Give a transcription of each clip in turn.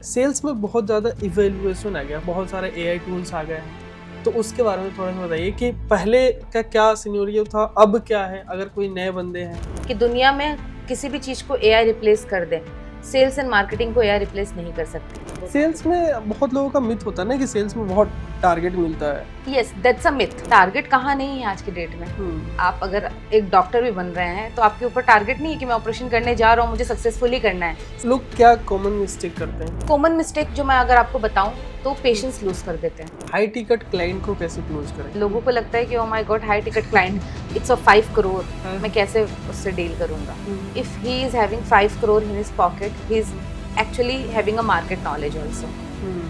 Sales में बहुत ज़्यादा इवैल्यूएशन आ गया, बहुत सारे एआई टूल्स आ गए हैं, तो उसके बारे में थोड़ा सा बताइए कि पहले का क्या सिनेरियो था, अब क्या है, अगर कोई नए बंदे हैं। कि दुनिया में किसी भी चीज को एआई रिप्लेस कर दे, सेल्स एंड मार्केटिंग को एआई रिप्लेस नहीं कर सकती। सेल्स में बहुत लोगों का मिथ होता है ना कि सेल्स में बहुत टारगेट मिलता है। Yes, that's a myth. Target कहाँ नहीं है आज की डेट में। आप अगर एक डॉक्टर भी बन रहे हैं तो आपके ऊपर टारगेट नहीं है कि मैं ऑपरेशन करने जा रहा हूँ, मुझे सक्सेसफुली करना है। लोग क्या कॉमन मिस्टेक करते हैं? कॉमन मिस्टेक जो मैं अगर आपको बताऊं तो पेशेंस लूज कर देते हैं। हाई टिकट क्लाइंट को कैसे क्लोज करें? लोगों को लगता है कि oh my God, high ticket client, it's a 5 crore, मैं कैसे उससे डील करूंगा। If he is having 5 crore in his pocket, he is actually having a market knowledge also.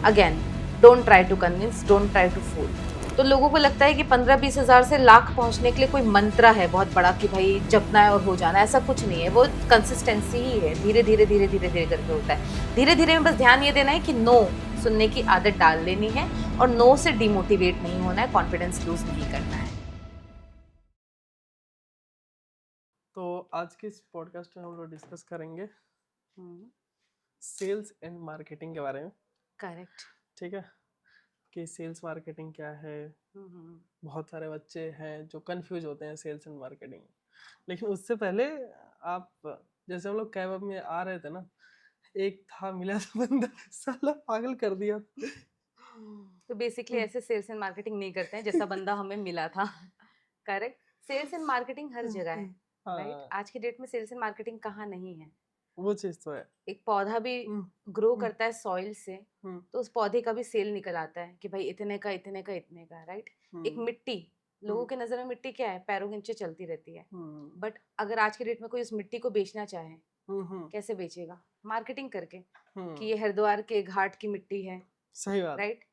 Again, don't try to convince, don't try to fool. तो लोगों को लगता है कि 15-20 हज़ार से लाख पहुंचने के लिए कोई मंत्र है बहुत बड़ा कि भाई जपना है और हो जाना है। ऐसा कुछ नहीं है, वो कंसिस्टेंसी ही है। धीरे धीरे धीरे धीरे धीरे करके होता है। धीरे धीरे में बस ध्यान ये देना है कि नो सुनने की आदत डाल लेनी है और नो से डिमोटिवेट नहीं होना है, कॉन्फिडेंस लूज नहीं करना है। तो आज के इस पॉडकास्ट में हम लोग डिस्कस करेंगे सेल्स एंड मार्केटिंग के बारे में। करेक्ट। ठीक है, कि सेल्स मार्केटिंग क्या है। बहुत सारे बच्चे हैं जो कंफ्यूज होते हैं सेल्स एंड मार्केटिंग। लेकिन उससे पहले आप, जैसे हम लोग कैब में आ रहे थे ना, एक था मिला था बंदा, साला पागल कर दिया। तो बेसिकली ऐसे सेल्स एंड मार्केटिंग नहीं करते हैं जैसा बंदा हमें मिला था। करेक्ट। सेल्स एंड मार्केटिंग हर जगह है, राइट। हाँ, आज की डेट में सेल्स एंड मार्केटिंग कहाँ नहीं है। वो चीज तो है। एक पौधा भी ग्रो करता है सॉइल से, हम्म, तो उस पौधे का भी सेल निकल आता है कि भाई इतने का इतने का इतने का, राइट। एक मिट्टी, लोगों के नजर में मिट्टी क्या है, पैरों के नीचे चलती रहती है। बट अगर आज के डेट में कोई उस मिट्टी को बेचना चाहे, कैसे बेचेगा? मार्केटिंग करके कि ये हरिद्वार के घाट की मिट्टी है, सही बात। राइट।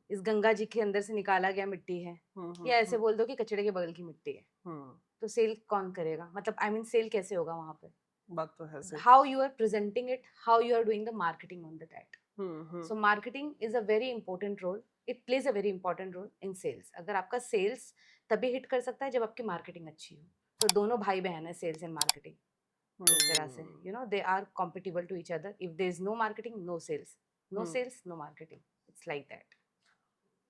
इस गंगा जी के अंदर से निकाला गया मिट्टी है, या ऐसे बोल दो कि कचड़े के बगल की मिट्टी है। तो सेल कौन करेगा? मतलब आई मीन सेल कैसे होगा वहां पे? बात तो है सही। how you are presenting it, how you are doing the marketing on that. So marketing is a very important role, it plays a very important role in sales. अगर आपका सेल्स तभी हिट कर सकता है जब आपकी मार्केटिंग अच्छी हो। तो दोनों भाई बहन है सेल्स एंड मार्केटिंग, एक तरह से you know they are compatible to each other. If there is no marketing, no sales, no sales, no marketing, it's like that.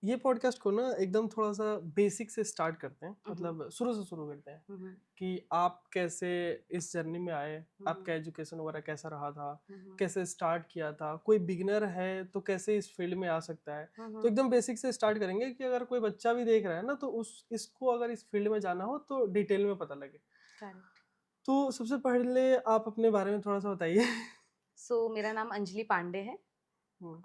ये पॉडकास्ट को ना एकदम थोड़ा सा बेसिक से स्टार्ट करते हैं, मतलब शुरू से शुरू करते हैं कि आप कैसे इस जर्नी में आए, आपका एजुकेशन वगैरह कैसा रहा था, कैसे स्टार्ट किया था, कोई बिगिनर है तो कैसे इस फील्ड में आ सकता है। तो एकदम बेसिक से स्टार्ट करेंगे कि अगर कोई बच्चा भी देख रहा है ना, तो इसको अगर इस फील्ड में जाना हो तो डिटेल में पता लगे। तो सबसे पहले आप अपने बारे में थोड़ा सा बताइए। सो मेरा नाम अंजलि पांडे है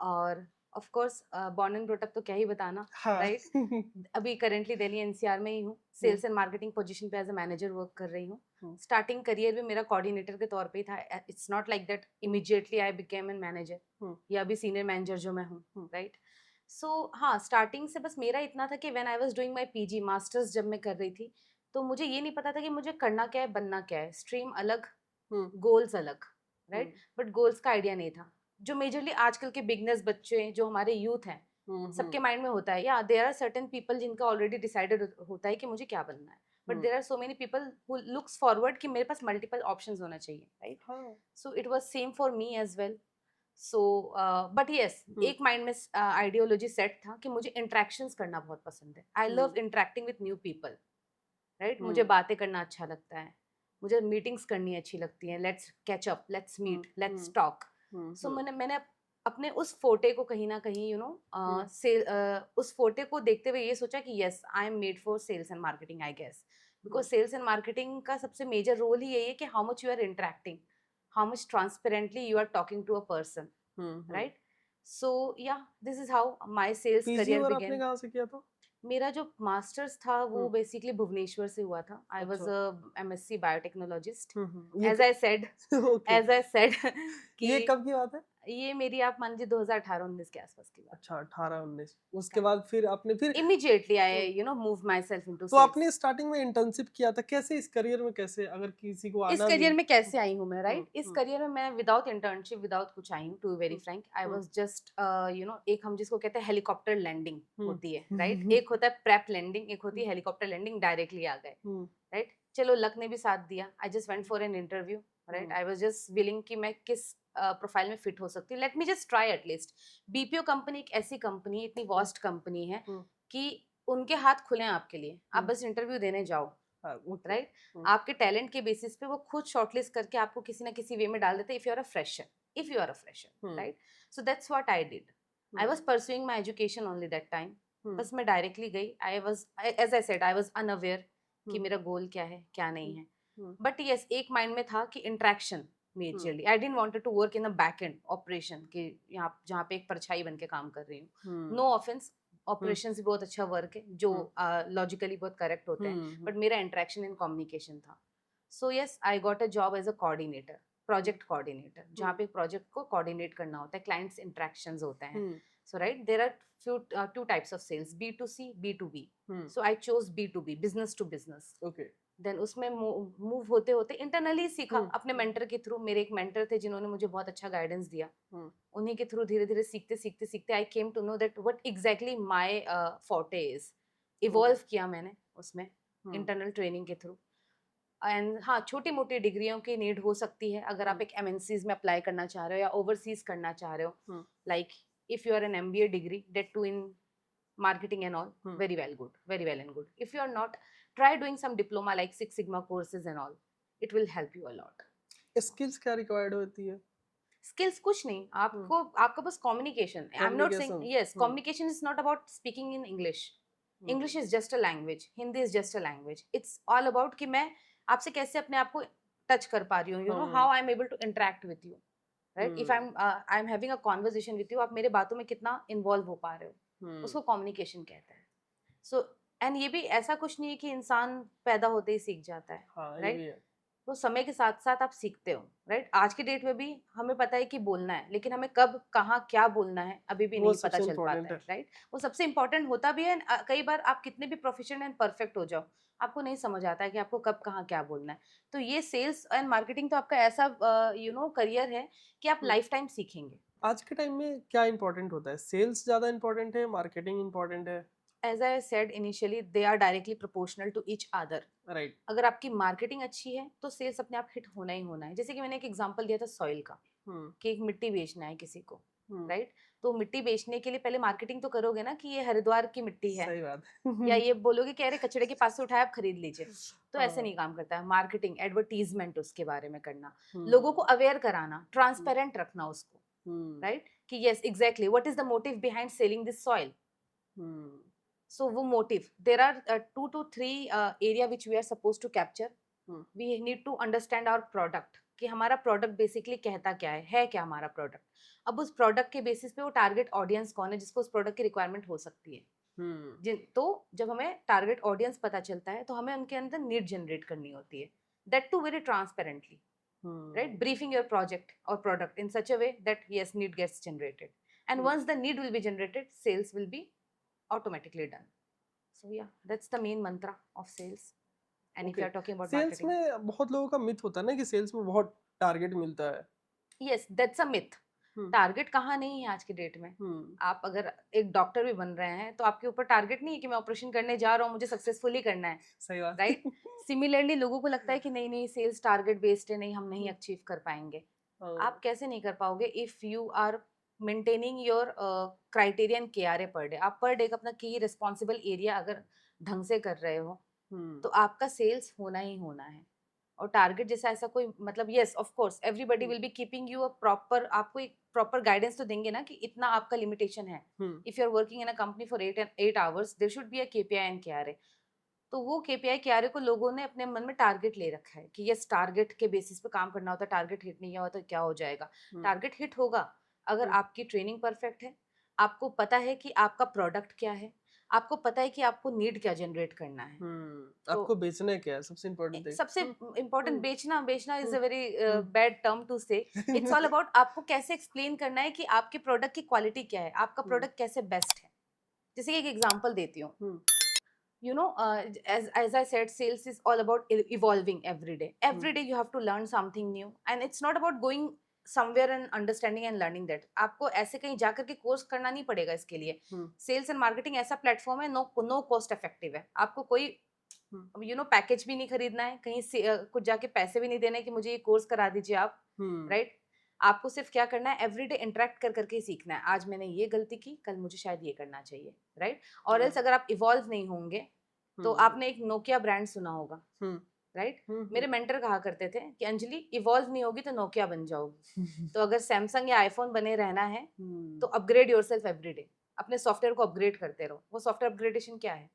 और of course born and brought up, तो क्या ही बताना, राइट। अभी करेंटली दिल्ली एनसीआर में ही हूँ, सेल्स एंड मार्केटिंग पोजीशन पे एज अ मैनेजर वर्क कर रही हूँ। स्टार्टिंग करियर भी मेरा कोऑर्डिनेटर के तौर पे ही था। It's not like that immediately I became an manager या अभी सीनियर मैनेजर जो मैं हूँ, राइट। सो हाँ, स्टार्टिंग से बस मेरा इतना था कि when I was doing my PG masters जब मैं कर रही थी, तो मुझे ये नहीं पता था कि मुझे करना क्या है, बनना क्या है। स्ट्रीम अलग, गोल्स अलग, राइट। बट गोल्स का आइडिया नहीं था, जो मेजरली आजकल के बिगनर्स बच्चे जो हमारे यूथ हैं, सबके माइंड में होता है। या देयर आर सर्टेन पीपल जिनका ऑलरेडी डिसाइडेड होता है कि मुझे क्या बनना है, but there are so many people who looks forward कि मेरे पास मल्टीपल ऑप्शंस होना चाहिए, right. So it was same for me as well. So but yes, एक माइंड में आइडियोलॉजी सेट था कि मुझे इंटरेक्शंस करना बहुत पसंद है। I love interacting with new people, right. मुझे बातें करना अच्छा लगता है, मुझे मीटिंग्स करनी अच्छी लगती हैं। Let's catch up, let's meet, let's talk. So मैंने अपने उस फोटे को कहीं ना कहीं यू नो उस फोटे को देखते हुए ये सोचा कि yes, I am made for sales and marketing, I guess. Because sales and marketing का सबसे मेजर रोल ही यही है कि how much you are interacting, how much transparently you are talking to a person, right? So yeah, this is how my sales PG career और आपने began. कहाँ से किया था? मेरा जो मास्टर्स था वो बेसिकली भुवनेश्वर से हुआ था। I was a MSc biotechnologist. As I said, as I said कि ये कब की बात है? ये मेरी आप मान लीजिए 2018-19 के आसपास की बात। अच्छा, 18-19। उसके बाद फिर आपने फिर immediately I you know move my self into तो सेल्स। आपने स्टार्टिंग में इंटर्नशिप किया था, कैसे इस करियर में, कैसे अगर किसी को इस आना भी करियर में कैसे आई हूँ मैं, राइट। इस करियर में मैं विदाउट इंटर्नशिप, विदाउट कुछ आई हूँ, to very frank. I was just you know, एक हम जिसको कहते हैं हेलीकॉप्टर लैंडिंग होती है, राइट। एक होता है प्रेप लैंडिंग, एक होती है हेलीकॉप्टर लैंडिंग, डायरेक्टली आ गए, राइट। चलो लक ने भी साथ दिया। I just went for an interview, right. I was just willing कि मैं किस प्रोफाइल में फिट हो सकती हूँ, let me just try at least. BPO company एक ऐसी कंपनी, इतनी वास्ट कंपनी है कि उनके हाथ खुले हैं आपके लिए, आप बस इंटरव्यू देने जाओ, राइट? आपके टैलेंट के बेसिस पे वो खुद शॉर्टलिस्ट करके आपको किसी ना किसी वे में डाल देते हैं, if you are a fresher, right? So that's what I did. I was pursuing my education only that time. बस मैं डायरेक्टली गई, I was, as I said, I was unaware कि मेरा गोल क्या है क्या नहीं है, बट यस एक माइंड में था कि interaction majorly, I didn't wanted to work in a back end operation कि यहाँ जहाँ पे एक परछाई बन के काम कर रही हूँ। नो ऑफेंस, ऑपरेशंस भी बहुत अच्छा वर्क है जो लॉजिकली बहुत करेक्ट होते हैं, बट मेरा इंटरेक्शन इन कम्युनिकेशन था। So yes I got a job as a coordinator, project coordinator, जहाँ पे प्रोजेक्ट को कोऑर्डिनेट करना होता है, क्लाइंट्स इंटरेक्शंस होते हैं। So right, there are two types of sales, B2C, B2B. So I chose B2B, business to business. Okay. Then उसमें move होते होते इंटरनली सीखा अपने मेंटर के थ्रू। मेरे एक मेंटर थे जिन्होंने मुझे बहुत अच्छा गाइडेंस दिया, उन्हीं के थ्रू धीरे धीरे सीखते सीखते सीखते I came to know that what exactly my forte is. Evolve किया मैंने उसमें इंटरनल ट्रेनिंग के थ्रू। एंड हाँ, छोटी मोटी डिग्रियों की नीड हो सकती है अगर आप एक एमएनसीज में अप्लाई करना चाह रहे हो या ओवरसीज करना चाह रहे हो, like if you are an MBA degree, that too in marketing and all, very well and good. If you are not, try doing some diploma like Six Sigma courses and all. It will help you a lot. Skills क्या required होती है? Skills कुछ नहीं, आपको आपका बस communication. I am not saying, yes, communication is not about speaking in English. English is just a language, Hindi is just a language. It's all about कि मैं आपसे कैसे अपने आप को टच कर पा रही हूँ, you know how I am able to interact with you, right? If I am having a conversation with you, आप मेरे बातों में कितना इन्वॉल्व हो पा रहे हो, उसको कम्युनिकेशन कहते हैं। सो एंड ये भी ऐसा कुछ नहीं है कि इंसान पैदा होते ही सीख जाता है, राइट? तो समय के साथ साथ आप सीखते हो, राइट? आज के डेट में भी हमें पता है कि बोलना है, लेकिन हमें कब कहाँ क्या बोलना है अभी भी नहीं पता चल पाता है, राइट? वो सबसे इम्पोर्टेंट होता भी है। कई बार आप कितने भी प्रोफेशनल एंड परफेक्ट हो जाओ, आपको नहीं समझ आता है कि आपको कब कहाँ क्या बोलना है। तो ये सेल्स एंड मार्केटिंग तो आपका ऐसा करियर है कि आप लाइफ टाइम सीखेंगे। आज के टाइम में क्या इंपॉर्टेंट होता है? सेल्स ज्यादा इंपॉर्टेंट है, मार्केटिंग इंपॉर्टेंट है? As I said initially, they are directly proportional to each other. Right. अगर आपकी मार्केटिंग अच्छी है तो सेल्स अपने आप हिट होना ही होना है। जैसे कि मैंने एक एग्जांपल दिया था सॉइल का, कि एक मिट्टी बेचना है किसी को, राइट? तो मिट्टी बेचने के लिए पहले मार्केटिंग तो करोगे ना कि ये हरिद्वार की मिट्टी है, सही बात या ये बोलोगे कि अरे कचड़े के पास से उठाया आप खरीद लीजिए। तो ऐसे नहीं काम करता है मार्केटिंग। एडवर्टीजमेंट उसके बारे में करना, लोगों को अवेयर कराना, ट्रांसपेरेंट रखना उसको, राइट? कि yes exactly what is the motive behind selling this soil. So वो motive, there are 2 to 3 area which we are supposed to capture. We need to understand our product, कि हमारा product basically कहता क्या है क्या हमारा product. अब उस प्रोडक्ट के बेसिस पे वो टारगेट ऑडियंस कौन है जिसको उस प्रोडक्ट की रिक्वायरमेंट हो सकती है। तो जब हमें टारगेट ऑडियंस पता चलता है तो हमें उनके अंदर नीड जनरेट करनी होती है, that too very transparently, right? Briefing your project और product in such a way that yes need gets generated, and once the need will be generated, sales will be automatically done. So yeah, that's the main mantra of sales. And if you are talking about sales marketing, में बहुत लोगों का myth होता है ना कि sales में बहुत टारगेट मिलता है। yes, that's a myth. Target कहाँ नहीं है आज की डेट में। आप अगर एक डॉक्टर भी बन रहे हैं तो आपके ऊपर टारगेट नहीं है कि मैं ऑपरेशन करने जा रहा हूँ, मुझे सक्सेसफुली करना है, सही बात, राइट? सिमिलरली लोगों को लगता है कि नहीं नहीं सेल्स टारगेट बेस्ड है, नहीं हम नहीं अचीव कर पाएंगे। आप कैसे नहीं कर पाओगे if you are maintaining your criterion KRA per day. आप पर डे का अपना की रिस्पॉन्सिबल एरिया अगर ढंग से कर रहे हो तो आपका सेल्स होना ही होना है। और टारगेट जैसा ऐसा कोई मतलब, yes of course everybody will be keeping you a proper, आपको एक प्रॉपर गाइडेंस तो देंगे ना कि इतना आपका लिमिटेशन है। If you are working in a company for 8 hours, there should be a KPI and KRA। तो वो KPI KRA को लोगों ने अपने मन में टारगेट ले रखा है कि यस टारगेट के बेसिस पे काम करना होता है, टारगेट हिट नहीं हुआ तो क्या हो जाएगा। टारगेट हिट होगा अगर आपकी ट्रेनिंग परफेक्ट है, आपको पता है कि आपका प्रोडक्ट क्या है, आपको पता है कि आपको नीड क्या जनरेट करना है। आपको बेचना क्या है सबसे इम्पोर्टेंट थिंग। सबसे इम्पोर्टेंट बेचना is a very bad term to say. It's all about आपको कैसे एक्सप्लेन करना है कि आपके प्रोडक्ट की क्वालिटी क्या है, आपका प्रोडक्ट कैसे बेस्ट है। जैसे एक एग्जांपल देती हूँ, you know, as I said, sales is all about evolving every day. Every day you have to learn something new, and it's not about going somewhere and understanding and learning that. आपको ऐसे कहीं जाकर के course करना नहीं पड़ेगा इसके लिए। सेल्स एंड मार्केटिंग ऐसा प्लेटफॉर्म है, नो कॉस्ट इफेक्टिव है। आपको कोई पैकेज भी नहीं खरीदना है, कहीं से कुछ जाके पैसे भी नहीं देने कि मुझे ये कोर्स करा दीजिए आप, राइट? आपको सिर्फ क्या करना है, एवरीडे इंटरेक्ट कर करके ही सीखना है। आज मैंने ये गलती की, कल मुझे शायद ये करना चाहिए, राइट? और एल्स अगर आप इवॉल्व नहीं होंगे तो आपने एक नोकिया ब्रांड सुना होगा, राइट? मेरे मेंटर कहा करते थे कि अंजलि इवॉल्व नहीं होगी तो नोकिया बन जाओगी। तो अगर सैमसंग या आईफोन बने रहना है तो अपग्रेड योरसेल्फ एवरीडे, अपने सॉफ्टवेयर को अपग्रेड करते रहो। वो सॉफ्टवेयर अपग्रेडेशन क्या है?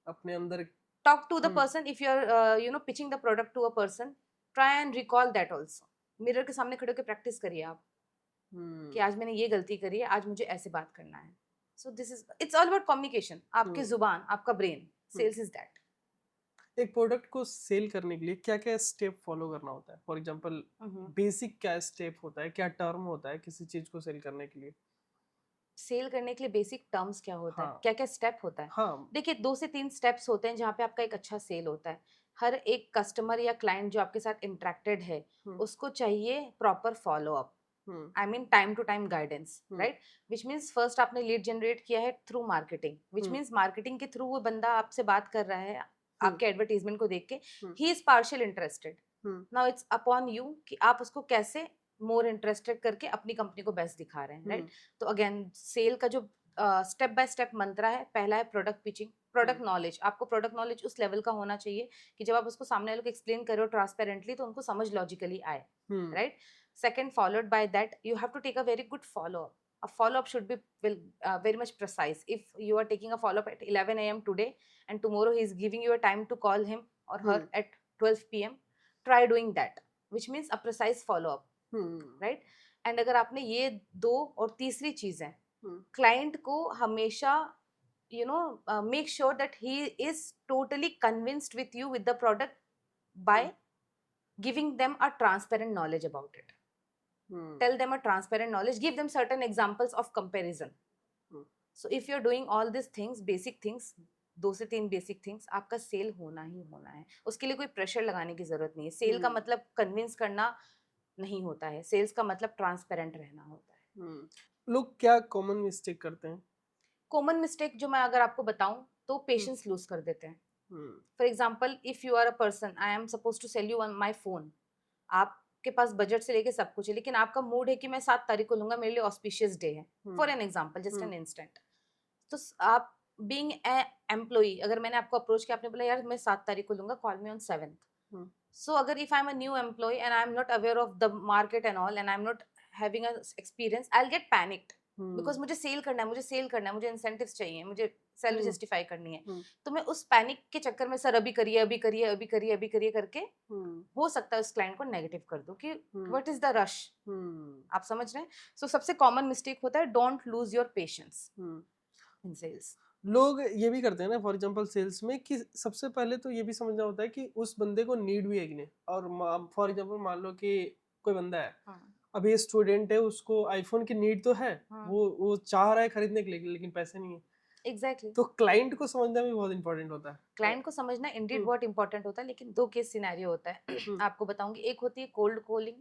अपने अंदर talk to the person, if you are pitching the product to a person, try and recall that also. Mirror के सामने खड़े होकर प्रैक्टिस करिए आप कि आज मैंने ये गलती करी है, आज मुझे ऐसे बात करना है। So this is, it's all about communication. आपकी जुबान, आपका ब्रेन, सेल्स इज दैट। एक प्रोडक्ट को सेल करने के लिए क्या क्या स्टेप फॉलो करना होता है? फॉर एग्जांपल बेसिक क्या स्टेप होता है, क्या टर्म होता है किसी चीज को सेल करने के लिए? सेल करने के लिए बेसिक टर्म्स क्या होता है, हाँ क्या क्या स्टेप होता है? हाँ। देखिए 2 से 3 स्टेप्स होते हैं जहाँ पे आपका एक अच्छा सेल होता है। हर एक कस्टमर या क्लाइंट जो आपके साथ इंटरेक्टेड है, उसको चाहिए proper follow up, I mean time to time guidance, right? Which means first आपने लीड जनरेट किया है through marketing, which means marketing के थ्रू वो बंदा आपसे बात कर रहा है आपके एडवर्टीजमेंट को देख के, he is partial interested. Now it's upon you कि आप उसको कैसे मोर इंटरेस्टेड करके अपनी कंपनी को बेस्ट दिखा रहे हैं, राइट? तो अगेन सेल का जो स्टेप बाय स्टेप मंत्रा है, पहला है प्रोडक्ट पिचिंग, प्रोडक्ट नॉलेज। आपको प्रोडक्ट नॉलेज उस लेवल का होना चाहिए कि जब आप उसको सामने वालों को एक्सप्लेन करो ट्रांसपेरेंटली तो उनको समझ लॉजिकली आए, right? Second, followed by that, you have to take a very good follow-up. A follow-up should be very much precise. If you are taking a follow-up at 11 a.m. today and tomorrow he is giving you a time to call him or her at 12 p.m., try doing that, which means a precise follow-up, right? And अगर आपने ये दो और तीसरी चीज है, client को हमेशा make sure that he is totally convinced with you with the product by giving them a transparent knowledge about it. Tell them a transparent knowledge, give them certain examples of comparison. So if you're doing all these things, basic things, 2 से 3 basic things, आपका cell होना ही होना है। उसके लिए कोई pressure लगाने की जरूरत नहीं है। सेल का मतलब कन्विंस करना नहीं होता है, सेल्स का मतलब ट्रांसपेरेंट रहना होता है। लोग क्या कॉमन मिस्टेक करते हैं? कॉमन मिस्टेक जो मैं अगर आपको बताऊं तो पेशेंस लूज कर देते हैं। For example, if you are a person, I am suppose to sell you on my phone, आपके पास बजट से लेके सब कुछ है, लेकिन आपका मूड है कि मैं 7 तारीख को लूंगा, मेरे लिए ऑस्पिशियस डे है, for an example, just an instant. तो आप बीइंग ए एम्प्लॉई, अगर मैंने आपको अप्रोच किया, आपने बोला यार मैं 7 तारीख को लूंगा, कॉल मी ऑन 7th। सो अगर if I am a new employee and I am not aware of the market and all and I am not having a experience, I will get panicked because मुझे cell करना है, मुझे cell करना है, मुझे incentives चाहिए, मुझे salary justify करनी है। तो मैं उस पैनिक के चक्कर में सर अभी करिए अभी करिए अभी करिए अभी करिए करके हो सकता है उस क्लाइंट को नेगेटिव कर दो कि व्हाट इज द रश। आप समझ रहे हैं? सो सबसे कॉमन मिस्टेक होता है don't lose your patience in sales. लोग ये भी करते हैं ना फॉर एग्जांपल सेल्स में कि सबसे पहले तो ये भी समझना होता है कि उस बंदे को नीड भी है कि नहीं। और फॉर एग्जांपल मान लो कि कोई बंदा है, अभी स्टूडेंट है, उसको आईफोन की नीड तो है, वो चाह रहा है खरीदने के लिए, लेकिन पैसे नहीं है। एग्जैक्टली तो क्लाइंट को समझना भी बहुत इंपॉर्टेंट होता है। क्लाइंट को समझना इंडीड बहुत इंपॉर्टेंट होता है, लेकिन 2 केस सिनेरियो होता है। आपको बताऊंगी, एक होती है कोल्ड कॉलिंग,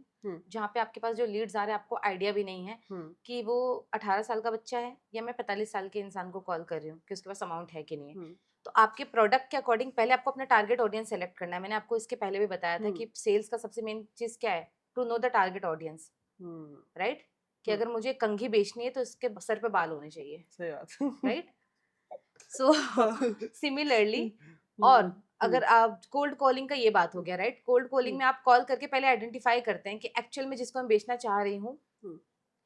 जहाँ पे आपके पास जो लीड्स आ रहे हैं आपको आइडिया भी नहीं है कि वो 18 साल का बच्चा है या मैं 45 साल के इंसान को कॉल कर रही हूँ कि उसके पास अमाउंट है कि नहीं है। तो आपके प्रोडक्ट के अकॉर्डिंग पहले आपको अपना टारगेट ऑडियंस सेलेक्ट करना है। मैंने आपको इसके पहले भी बताया था कि सेल्स का सबसे मेन चीज क्या है, to know the target audience, right? कि अगर मुझे कंघी बेचनी है तो इसके सर पे बाल होने चाहिए, सही बात, राइट? सो सिमिलरली, और अगर आप कोल्ड कॉलिंग का ये बात हो गया, राइट? कोल्ड कॉलिंग में आप कॉल करके पहले आइडेंटिफाई करते हैं कि एक्चुअल में जिसको मैं बेचना चाह रही हूँ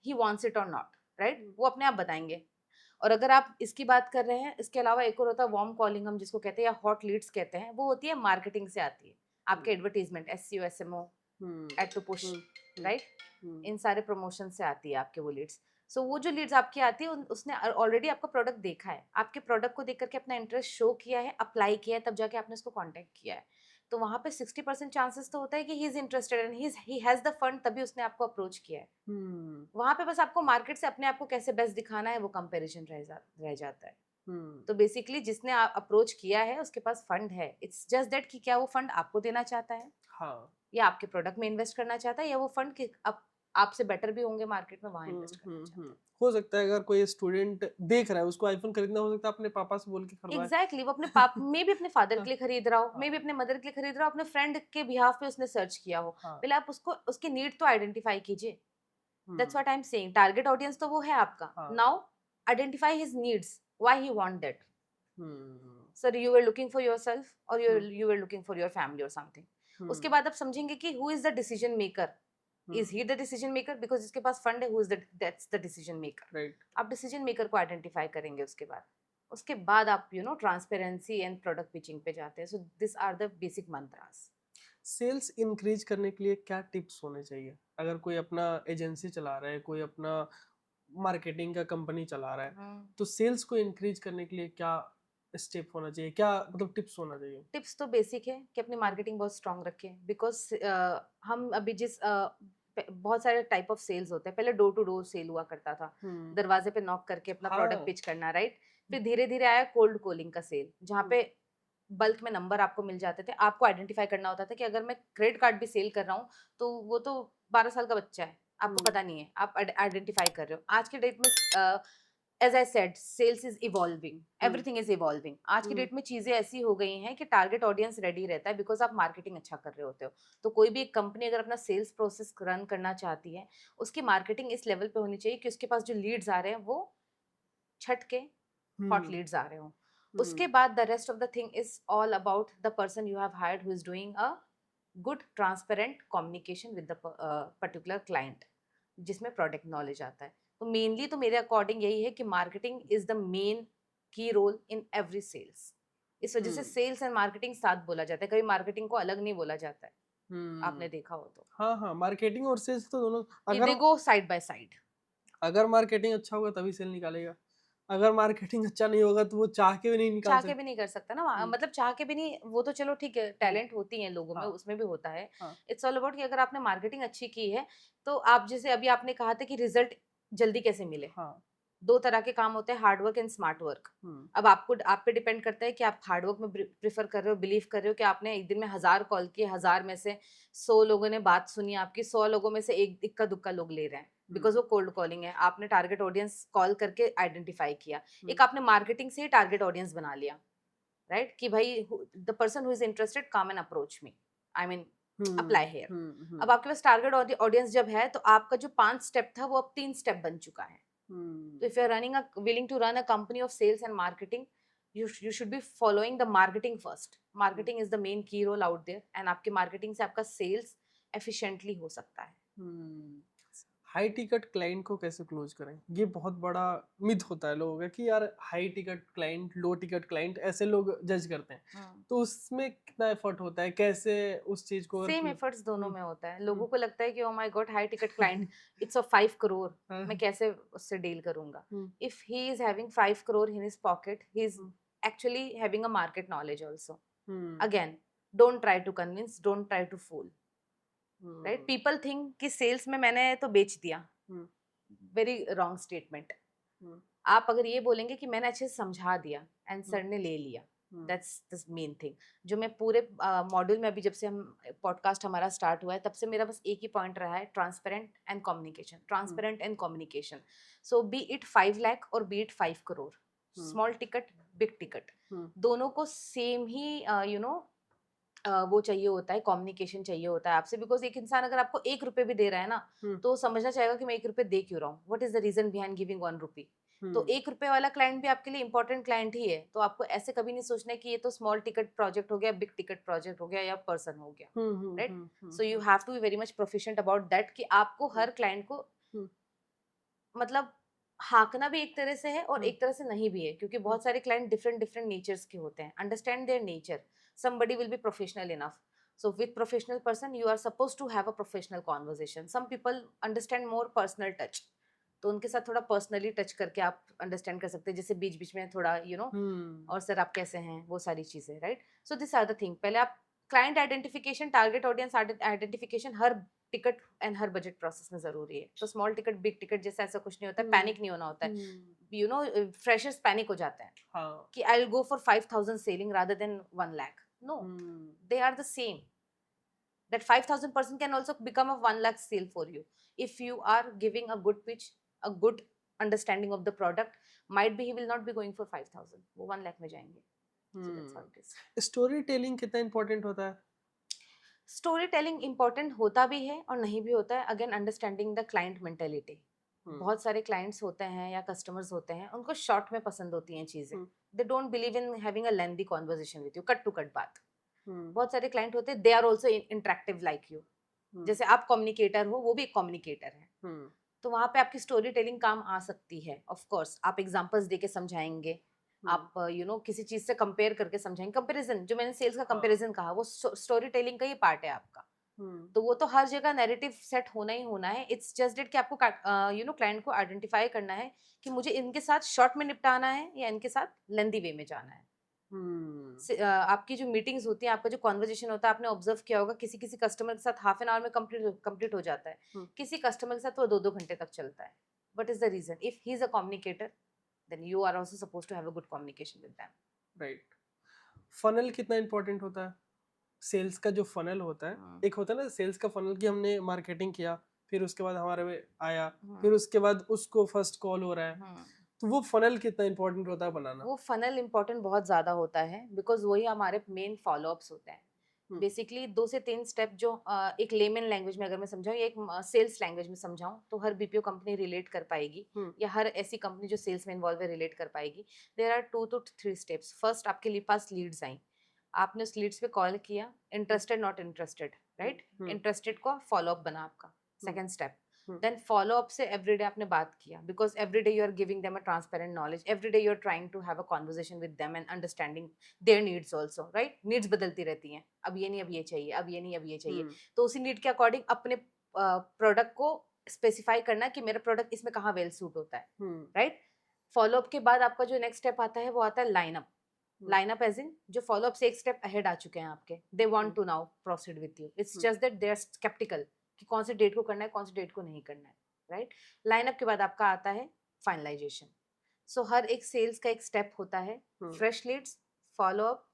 ही वांट्स इट और नॉट, राइट? वो अपने आप बताएंगे। और अगर आप इसकी बात कर रहे हैं, इसके अलावा एक और होता है वार्म कॉलिंग, हम जिसको कहते हैं, या हॉट लीड्स कहते हैं, वो होती है मार्केटिंग से आती है, आपके advertisement, SEO SMO, ad to push, right? इन सारे प्रमोशन से आती है आपके वो लीड्स। सो वो जो लीड्स आपकी आती है उसने ऑलरेडी आपका प्रोडक्ट देखा है, आपके प्रोडक्ट को देख करके अपना इंटरेस्ट शो किया है, अप्लाई किया है, तब जाके आपने उसको कांटेक्ट किया है। तो वहां पे 60% चांसेस तो होता है कि he is interested and he has the fund, तभी उसने आपको अप्रोच किया है। वहां पे बस आपको मार्केट से अपने आप को कैसे बेस्ट दिखाना है वो कंपैरिजन रह जाता है। तो बेसिकली जिसने अप्रोच किया है उसके पास फंड है, इट्स जस्ट दैट कि क्या वो फंड आपको देना चाहता है, हाँ, या आपके प्रोडक्ट में इन्वेस्ट करना चाहता है, या वो फंड आपसे बेटर भी होंगे मार्केट में, वहां इन्वेस्ट करना चाहता है। हो सकता है अगर कोई स्टूडेंट देख रहा है, उसको आईफोन खरीदना, हो सकता है अपने पापा से बोल के खरीदवाए। एग्जैक्टली, वो अपने पापा में भी अपने फादर के लिए खरीद रहा हो, मे भी अपने मदर के लिए खरीद रहा हो, अपने फ्रेंड के बिहाफ पे उसने सर्च किया हो। पहले आप उसको उसकी नीड तो आइडेंटिफाई कीजिए। That's what I am saying, target audience तो वो है आपका. हाँ. Now identify his needs, why he want that. Hmm. Sir you were looking for yourself और hmm. You were looking for your family और something. उसके hmm. बाद आप समझेंगे कि who is the decision maker. Is he the decision maker? Because जिसके पास fund है, who is that's the decision maker. Right. आप डिसीजन मेकर को आइडेंटिफाई करेंगे. उसके बाद आप ट्रांसपेरेंसी एंड प्रोडक्ट पिचिंग पे जाते हैं. So this are the basic mantras. Sales increase करने के लिए क्या टिप्स होने चाहिए? अगर कोई अपना एजेंसी चला रहा है, कोई अपना मार्केटिंग का कंपनी चला रहा है, तो सेल्स को इंक्रीज करने के लिए क्या स्टेप होना चाहिए, क्या मतलब टिप्स होना चाहिए? टिप्स तो बेसिक है कि अपनी मार्केटिंग बहुत स्ट्रांग रखें. बिकॉज हम अभी बहुत सारे टाइप ऑफ सेल्स होते हैं. पहले डोर टू डोर सेल हुआ करता था, दरवाजे पे नॉक करके अपना प्रोडक्ट हाँ. पिच करना, राइट. फिर धीरे धीरे आया कोल्ड कॉलिंग का सेल, जहाँ पे बल्क में नंबर आपको मिल जाते थे. आपको आइडेंटिफाई करना होता था कि अगर मैं क्रेडिट कार्ड भी सेल कर रहा हूँ तो वो तो 12 साल का बच्चा है, आपको पता नहीं है, आप आइडेंटिफाई कर रहे हो. आज के डेट में as I said, sales is evolving, everything is evolving. आज की डेट में चीजें ऐसी हो गई हैं कि टारगेट ऑडियंस रेडी रहता है बिकॉज आप मार्केटिंग अच्छा कर रहे होते हो. तो कोई भी एक कंपनी अगर अपना सेल्स प्रोसेस रन करना चाहती है, उसकी मार्केटिंग इस लेवल पे होनी चाहिए कि उसके पास जो लीड्स आ रहे हैं वो छट के हॉट लीड्स आ रहे हो. उसके बाद the rest of the thing is all about the person you have hired who is doing a good transparent communication with the particular client, जिसमें प्रोडक्ट नॉलेज आता है. तो मेनली तो मेरे अकॉर्डिंग यही है कि मार्केटिंग इज द मेन की रोल इन एवरी सेल्स. इस वजह से सेल्स एंड मार्केटिंग साथ बोला जाता है, कभी मार्केटिंग को अलग नहीं बोला जाता है. आपने देखा हो तो हाँ हाँ, मार्केटिंग और सेल्स तो दोनों, दे अगर गो साइड बाय साइड. अगर मार्केटिंग अच्छा होगा तभी सेल निकालेगा, अगर मार्केटिंग अच्छा नहीं होगा तो वो चाह के भी नहीं निकाल चाह के सकता. भी नहीं कर सकता ना. मतलब चाह के भी नहीं, वो तो चलो ठीक है, टैलेंट होती है लोगों में, हाँ. उसमें भी होता है. हाँ. इट्स ऑल अबाउट कि अगर आपने मार्केटिंग अच्छी की है तो आप, जैसे अभी आपने कहा था कि रिजल्ट जल्दी कैसे मिले. हाँ. 2 तरह के काम होते हैं, hard work and smart work. अब आप पे डिपेंड करता है कि आप हार्ड वर्क में प्रेफर कर रहे हो, बिलीव कर रहे हो कि आपने एक दिन में 1000 कॉल किए, 1000 में से 100 लोगों ने बात सुनी आपकी, 100 लोगों में से एक इक्का दुक्का लोग ले रहे हैं बिकॉज वो कोल्ड कॉलिंग है. आपने टारगेट ऑडियंस कॉल करके आइडेंटिफाई किया. एक आपने मार्केटिंग से ही टारगेट ऑडियंस बना लिया, राइट, कि भाई the person who is interested come and approach me, I mean apply hair. अब आपके पास टारगेट ऑडियंस जब है तो आपका जो 5 स्टेप था वो अब 3 स्टेप बन चुका है. So if you're willing to run a company of sales and marketing, you should be following the marketing first. Marketing is the main key role out there, and आपके marketing से आपका sales efficiently हो सकता है. High ticket client को कैसे close करें? ये बहुत बड़ा मिथ होता है लोगों का कि यार हाई टिकट क्लाइंट, लो टिकट क्लाइंट, ऐसे लोग जज करते हैं. तो उसमें कितना एफर्ट होता है, कैसे उस चीज को? सेम एफर्ट्स दोनों में होता है. लोगों को लगता है कि oh my God, high ticket client, it's of 5 crore, मैं कैसे उससे डील करूंगा. If he is having 5 crore in his pocket, he is actually having a market knowledge also. Again, don't try to convince, don't try to fool, right. People think कि sales में मैंने तो बेच दिया. Very wrong statement. आप अगर ये बोलेंगे कि मैंने अच्छे से समझा दिया एंड सर ने ले लिया, दैट्स द मेन थिंग. जो मैं पूरे मॉड्यूल में, अभी जब से हम पॉडकास्ट हमारा स्टार्ट हुआ है तब से मेरा बस एक ही पॉइंट रहा है, transparent and communication, transparent and communication. So be it 5 lakh और be it 5 crore, small ticket, big ticket, दोनों को सेम ही वो चाहिए होता है, कम्युनिकेशन चाहिए होता है आपसे. बिकॉज एक इंसान अगर आपको 1 रुपए भी दे रहा है ना, तो समझना चाहेगा कि मैं 1 रुपए दे क्यों रहा हूँ, what is the reason behind giving 1 rupee. तो 1 रुपए वाला क्लाइंट भी आपके लिए इंपॉर्टेंट क्लाइंट ही है. तो आपको ऐसे कभी नहीं सोचना है कि ये तो स्मॉल टिकट प्रोजेक्ट हो गया, बिग टिकट प्रोजेक्ट हो गया या पर्सन हो गया, right. So you have to be very much proficient about that कि आपको हर क्लाइंट को मतलब हाँकना भी एक तरह से है और एक तरह से नहीं भी है, क्योंकि बहुत सारे क्लाइंट डिफरेंट डिफरेंट नेचर्स के होते हैं. Understand their nature. somebody will be professional enough. So with professional person you are supposed to have a professional conversation. Some people understand more personal touch, तो उनके साथ थोड़ा पर्सनली टच करके आप understand कर सकते हैं, जैसे बीच बीच में थोड़ा और सर आप कैसे हैं, वो सारी चीजें, right. So this are the thing. पहले आप client identification, target audience identification हर टिकट एंड हर बजट प्रोसेस में जरूरी है. तो स्मॉल टिकट, बिग टिकट जैसा ऐसा कुछ नहीं होता है, पैनिक नहीं होना होता है. फ्रेशर्स पैनिक हो जाते हैं कि I will go for 5000 selling rather than 1 lakh. No, they are the same. That 5,000 person can also become a 1 lakh sale for you if you are giving a good pitch, a good understanding of the product. Might be he will not be going for 5,000, वो 1 lakh में जाएंगे. So that's how it is. Story telling कितना important होता है? Story telling important होता भी है और नहीं भी होता है, again understanding the client mentality. बहुत सारे क्लाइंट्स होते हैं या कस्टमर्स होते हैं, उनको शॉर्ट में पसंद होती हैं चीजें, they don't believe in having a lengthy conversation with you, cut to cut बात। बहुत सारे क्लाइंट होते हैं, they are also interactive like you, जैसे आप कम्युनिकेटर हो, वो भी एक कम्युनिकेटर है, तो वहां पे आपकी स्टोरी टेलिंग काम आ सकती है। ऑफ कोर्स आप एग्जांपल्स देके समझाएंगे, आप किसी चीज से कंपेयर करके समझाएंगे। कंपैरिजन, जो मैंने सेल्स का कंपैरिजन कहा, वो स्टोरी टेलिंग का ही पार्ट है आपका। तो वो तो हर जगह नैरेटिव सेट होना ही होना है। इट्स जस्ट डेट कि आपको क्लाइंट को आइडेंटिफाई करना है कि मुझे इनके साथ शॉर्ट में निपटाना है या इनके साथ लेंदी वे में जाना है। आपकी जो मीटिंग्स होती है, आपका जो कॉन्वर्जेशन होता है, आपने ऑब्जर्व किया होगा, किसी किसी कस्टमर के साथ हाफ एन आवर में कंप्लीट हो जाता है, किसी कस्टमर के साथ वो 2-2 घंटे तक चलता है। What is the reason? If he is a communicator, then you are also supposed to have a good communication with them. Right. Funnel कितना इंपॉर्टेंट होता है? सेल्स का जो फनल होता है, एक होता है ना सेल्स का फनल, कि हमने मार्केटिंग किया, फिर उसके बाद हमारे में आया, फिर उसके बाद उसको फर्स्ट कॉल हो रहा है, तो वो फनल कितना इंपॉर्टेंट होता है बनाना? वो फनल इम्पोर्टेंट बहुत ज़्यादा होता है, बिकॉज वही हमारे मेन फॉलोअप्स होते हैं। बेसिकली 2 से 3 स्टेप जो एक लेमन लैंग्वेज में अगर मैं समझाऊँ, या एक सेल्स लैंग्वेज में समझाऊँ, तो हर बीपीओ कंपनी रिलेट कर पाएगी, या हर ऐसी कंपनी जो सेल्स में इन्वॉल्व है रिलेट कर पाएगी। There are 2 to 3 steps. First, आपके पास लीड्स आई, आपने उस लीड्स पे कॉल किया, interested not interested, right? Interested को फॉलोअप बना आपका second step. Then follow up से एवरीडे आपने बात किया, because everyday you are giving them a transparent knowledge, everyday you are trying to have a conversation with them and understanding their needs also, right? Needs बदलती रहती हैं, अब ये नहीं, अब ये चाहिए, अब ये नहीं, अब ये चाहिए, तो उसी नीड के अकॉर्डिंग अपने प्रोडक्ट को स्पेसिफाई करना कि मेरा प्रोडक्ट इसमें कहाँ वेल सूट होता है, राइट? फॉलोअप के बाद आपका जो नेक्स्ट स्टेप आता है वो आता है लाइनअप। लाइनअप एज इन जो फॉलोअप से एक स्टेप अहेड आ चुके हैं आपके, they want to now proceed with you, it's just that they are skeptical कि कौन से डेट को करना है, कौन से डेट को नहीं करना है, राइट? लाइनअप के बाद आपका आता है फाइनलाइजेशन। सो हर एक सेल्स का एक स्टेप होता है, fresh leads, follow up,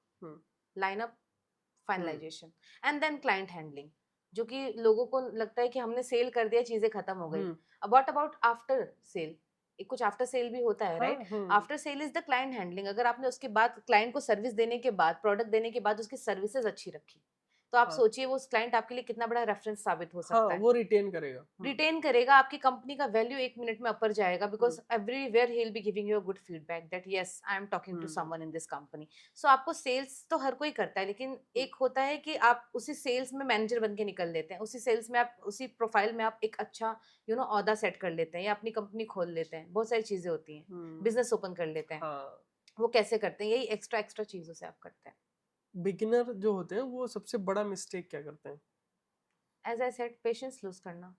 lineup, finalization, and then client handling, जो कि लोगों को लगता है कि हमने सेल कर दिया, चीजें खत्म हो गई। अब व्हाट अबाउट आफ्टर सेल? कुछ आफ्टर सेल भी होता है, right? After sale is the client handling. अगर आपने उसके बाद क्लाइंट को सर्विस देने के बाद, प्रोडक्ट देने के बाद उसकी सर्विसेज अच्छी रखी, तो आप सोचिए वो क्लाइंट आपके लिए कितना बड़ा रेफरेंस साबित हो सकता है। वो रिटेन करेगा, रिटेन करेगा, आपकी कंपनी का वैल्यू 1 मिनट में अपर जाएगा, because everywhere he will be giving you a good feedback that yes I am talking to someone in this company. So आपको सेल्स तो हर कोई करता है, लेकिन एक होता है कि आप उसी सेल्स में मैनेजर बन के निकल लेते हैं, उसी सेल्स में आप, उसी प्रोफाइल में आप एक अच्छा ओहदा सेट कर लेते हैं, या अपनी कंपनी खोल लेते हैं, बहुत सारी चीजें होती हैं, बिजनेस ओपन कर लेते हैं। वो कैसे करते हैं? यही एक्स्ट्रा एक्स्ट्रा चीजों से आप करते हैं। बिगिनर जो होते हैं वो सबसे बड़ा मिस्टेक क्या करते हैं? As I said, patience lose करना।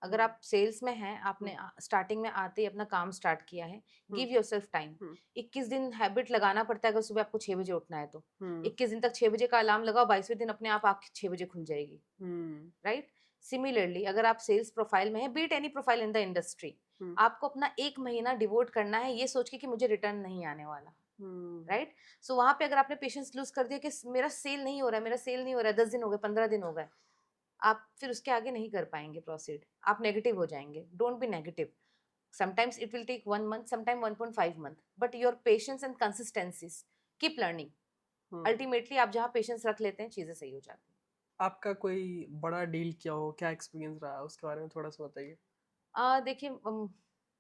अगर आप सेल्स में हैं, आपने स्टार्टिंग में आते ही अपना काम स्टार्ट किया है, गिव योरसेल्फ टाइम। 21 दिन हैबिट लगाना पड़ता है, अगर सुबह आपको 6 बजे उठना है तो 21 दिन तक 6 बजे का अलार्म लगाओ, 22वें दिन अपने आप आपकी 6 बजे खुल जाएगी, राइट? सिमिलरली अगर आप सेल्स प्रोफाइल में है, be it any profile in the industry, आपको अपना 1 महीना डिवोट करना है ये सोच के कि मुझे रिटर्न नहीं आने वाला, राइट? सो वहां पे अगर आपने पेशेंस लूज कर दिया कि मेरा सेल नहीं हो रहा है, मेरा सेल नहीं हो रहा है, 10 दिन हो गए, 15 दिन हो गए, आप फिर उसके आगे नहीं कर पाएंगे प्रोसीड, आप नेगेटिव हो जाएंगे। Don't be negative. Sometimes it will take 1 month, sometime 1.5 month, but your patience and consistencies, keep learning. Ultimately आप जहाँ पेशेंस रख लेते हैं, चीजें सही हो जाती हैं। आपका कोई बड़ा डील क्या हो, क्या एक्सपीरियंस रहा है, उसके बारे में थोड़ा सा बताइए। देखिए,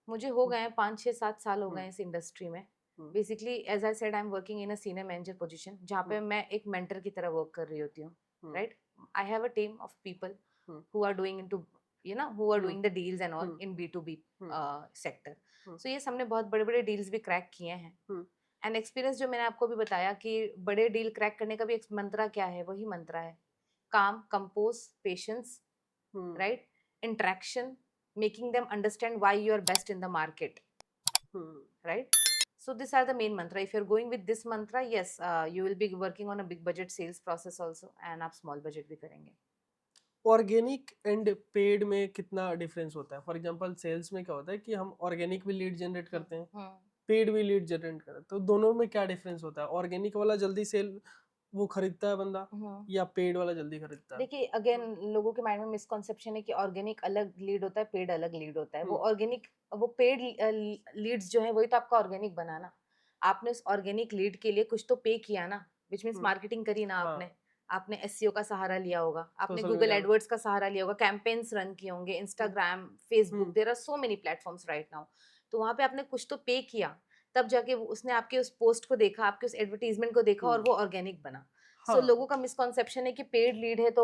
मुझे हो गए हैं 5-6-7 साल हो गए इस इंडस्ट्री में। Basically as I said, I am working in a senior manager position, जहाँ पे मैं एक मेंटर की तरह वर्क कर रही होती हूँ, right? I have a team of people who are doing into who are doing the deals and all in B2B sector. So ये हमने बहुत बड़े बड़े डील्स भी क्रैक किए हैं। एंड एक्सपीरियंस जो मैंने आपको भी बताया कि बड़े डील क्रैक करने का भी एक मंत्रा क्या है, वही मंत्रा है calm, compose, patience, right? Interaction, making them understand why you are best in the market, right? So these are the main mantra. If you're going with this mantra, yes, you will be working on a big budget sales process also, and आप small budget भी करेंगे। Organic and paid में कितना difference होता है? For example sales में क्या होता है कि हम ऑर्गेनिक भी लीड जनरेट करते हैं, पेड भी लीड जनरेट करते हैं, तो दोनों में क्या डिफरेंस होता है? ऑर्गेनिक वाला जल्दी सेल वो खरीदता है बंदा, या पेड वाला जल्दी खरीदता है? देखिए, अगेन लोगों के माइंड में मिसकॉन्सेप्शन है कि ऑर्गेनिक अलग लीड होता है, पेड अलग लीड होता है। वो पेड लीड्स जो है वही तो आपका ऑर्गेनिक बनाना। आपने उस ऑर्गेनिक लीड के लिए कुछ तो पे किया ना, विच मीन्स मार्केटिंग करी ना आपने, आपने एसईओ का सहारा लिया होगा, आपने सोशल गूगल मीडिया में। एडवर्ड्स का सहारा लिया होगा, कैंपेन्स रन किए होंगे, Instagram, Facebook, there are so many platforms right now. तो वहाँ पे आपने कुछ तो पे किया, तब जाके उसने आपके उस पोस्ट को देखा, आपके उस एडवर्टीजमेंट को देखा और वो ऑर्गेनिक बना। सो हाँ। लोगों का मिसकॉन्सेप्शन है कि पेड लीड है तो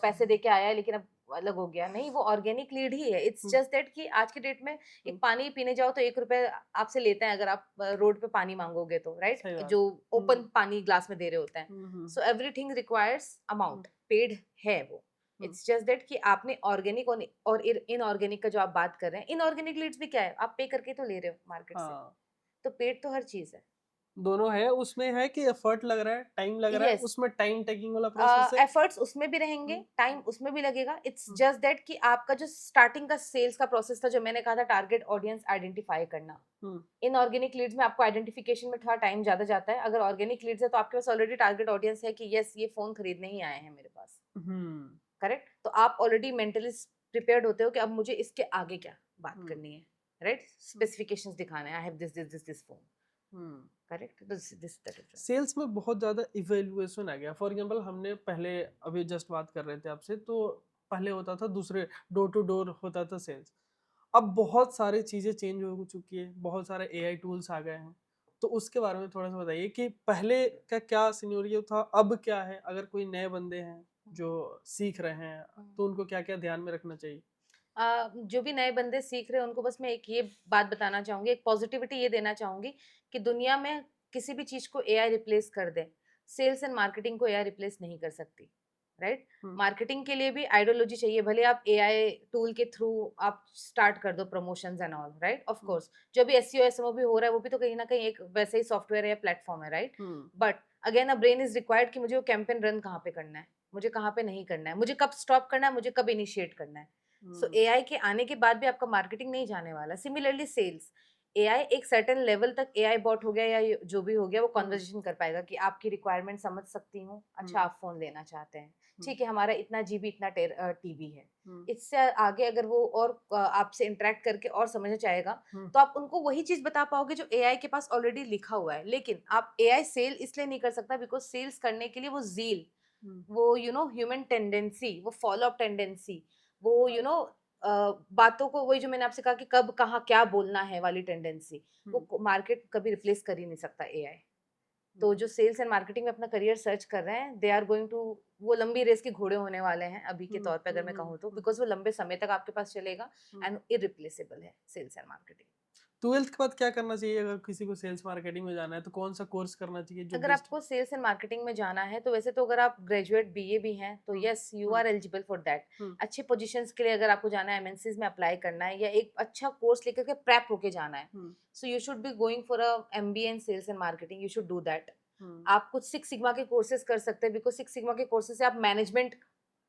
पैसे दे के आया है, लेकिन अब अलग हो गया। नहीं, वो ऑर्गेनिक लीड ही है। इट्स जस्ट दैट कि आज के डेट में एक पानी पीने जाओ तो 1 रुपए आपसे लेते हैं अगर आप रोड पे पानी मांगोगे तो, राइट? सही बात जो है। ओपन पानी ग्लास में दे रहे होते हैं। So everything requires amount, paid है वो। इट्स जस्ट दैट कि आपने ऑर्गेनिक और इनऑर्गेनिक का जो आप बात कर रहे हैं, इनऑर्गेनिक लीड्स भी क्या है, आप पे करके तो ले रहे हो मार्केट से। हाँ, तो पेड तो हर चीज है। दोनों है, उसमें है कि एफर्ट लग रहा है, टाइम लग रहा है, यस, उसमें टाइम टेकिंग वाला प्रोसेस है। एफर्ट्स उसमें भी रहेंगे, टाइम हम्म, उसमें भी लगेगा। इट्स हम्म, जस्ट दैट कि आपका जो स्टार्टिंग का सेल्स का प्रोसेस था, जो मैंने कहा था टारगेट ऑडियंस आइडेंटिफाई करना। हम्म, इनऑर्गेनिक लीड्स में आपको आइडेंटिफिकेशन में थोड़ा टाइम ज्यादा जाता है। अगर ऑर्गेनिक लीड्स है तो आपके पास ऑलरेडी टारगेट ऑडियंस है कि यस, ये फोन खरीदने ही आए हैं मेरे पास, हम्म, करेक्ट? तो आप ऑलरेडी मेंटली प्रिपेयर्ड होते हो कि अब मुझे इसके आगे क्या बात हम्म, करनी है, राइट? स्पेसिफिकेशंस दिखाने, I have this phone, hmm. Correct? तो दिस द डिफरेंस। सेल्स में बहुत ज़्यादा इवेल्युएशन आ गया। फॉर एग्जांपल हमने पहले अभी जस्ट बात कर रहे थे आपसे, तो पहले होता था दूसरे डोर टू डोर होता था सेल्स। अब बहुत सारी चीज़ें चेंज हो चुकी है, बहुत सारे एआई टूल्स आ गए हैं। तो उसके बारे में थोड़ा सा बताइए कि पहले का क्या सिनेरियो था, अब क्या है? अगर कोई नए बंदे हैं जो सीख रहे हैं, तो उनको क्या क्या ध्यान में रखना चाहिए? जो भी नए बंदे सीख रहे हैं उनको बस मैं एक ये बात बताना चाहूंगी, एक पॉजिटिविटी ये देना चाहूंगी कि दुनिया में किसी भी चीज को एआई रिप्लेस कर दे, सेल्स एंड मार्केटिंग को एआई रिप्लेस नहीं कर सकती, राइट? हम्म, मार्केटिंग के लिए भी आइडियोलॉजी चाहिए, भले आप एआई टूल के थ्रू आप स्टार्ट कर दो promotions and all, right? Of hmm, course जो भी एसईओ एसएमओ भी हो रहा है वो भी तो कहीं ना कहीं एक वैसे ही सॉफ्टवेयर है या प्लेटफॉर्म है, right? Hmm, but again a brain is required कि मुझे वो कैंपेन रन कहाँ पे करना है, मुझे कहाँ पे नहीं करना है, मुझे कब स्टॉप करना है, मुझे कब इनिशिएट करना है। सो हम्म, एआई के आने के बाद भी आपका मार्केटिंग नहीं जाने वाला। सिमिलरली सेल्स, एआई एक सर्टेन लेवल तक, एआई बॉट हो गया या जो भी हो गया, वो हम्म, कन्वर्सेशन कर पाएगा कि आपकी रिक्वायरमेंट समझ सकती हूँ, अच्छा हम्म, आप फोन लेना चाहते हैं, हम्म, ठीक है, हमारा इतना जीबी इतना टीबी है। हम्म, इससे आगे अगर वो और आपसे इंटरेक्ट करके और समझना चाहेगा, हम्म, तो आप उनको वही चीज बता पाओगे जो एआई के पास ऑलरेडी लिखा हुआ है। लेकिन आप एआई सेल इसलिए नहीं कर सकता बिकॉज सेल्स करने के लिए वो जील, हम्म, वो ह्यूमन टेंडेंसी, वो फॉलो अप टेंडेंसी, वो बातों को, वही जो मैंने आपसे कहा कि कब कहाँ क्या बोलना है वाली टेंडेंसी, हम्म, वो मार्केट कभी रिप्लेस कर ही नहीं सकता एआई। तो हम्म, जो सेल्स एंड मार्केटिंग में अपना करियर सर्च कर रहे हैं, दे आर गोइंग टू, वो लंबी रेस के घोड़े होने वाले हैं अभी के हम्म, तौर पे अगर मैं हम्म, कहूँ तो, बिकॉज वो लंबे समय तक आपके पास चलेगा हम्म। एंड इरिप्लेसेबल है सेल्स एंड मार्केटिंग। 12th के बाद क्या करना चाहिए अगर किसी को सेल्स मार्केटिंग में जाना है, तो कौन सा कोर्स करना चाहिए जो अगर बेस्ट? आपको सेल्स एंड मार्केटिंग में जाना है तो वैसे तो अगर आप ग्रेजुएट बीए भी हैं तो hmm, yes, you hmm, are eligible for that. Hmm, अच्छे पोजीशंस के लिए अगर आपको जाना है, एमएनसीज में अप्लाई करना है या एक अच्छा कोर्स लेकर के प्रेप होके जाना है, hmm, so you should be going for a MBA in sales and marketing, you should do that. Hmm, आप कुछ सिक्स सिग्मा के कोर्सेज कर सकते हैं, बिकॉज सिक्स सिग्मा के कोर्सेज से आप मैनेजमेंट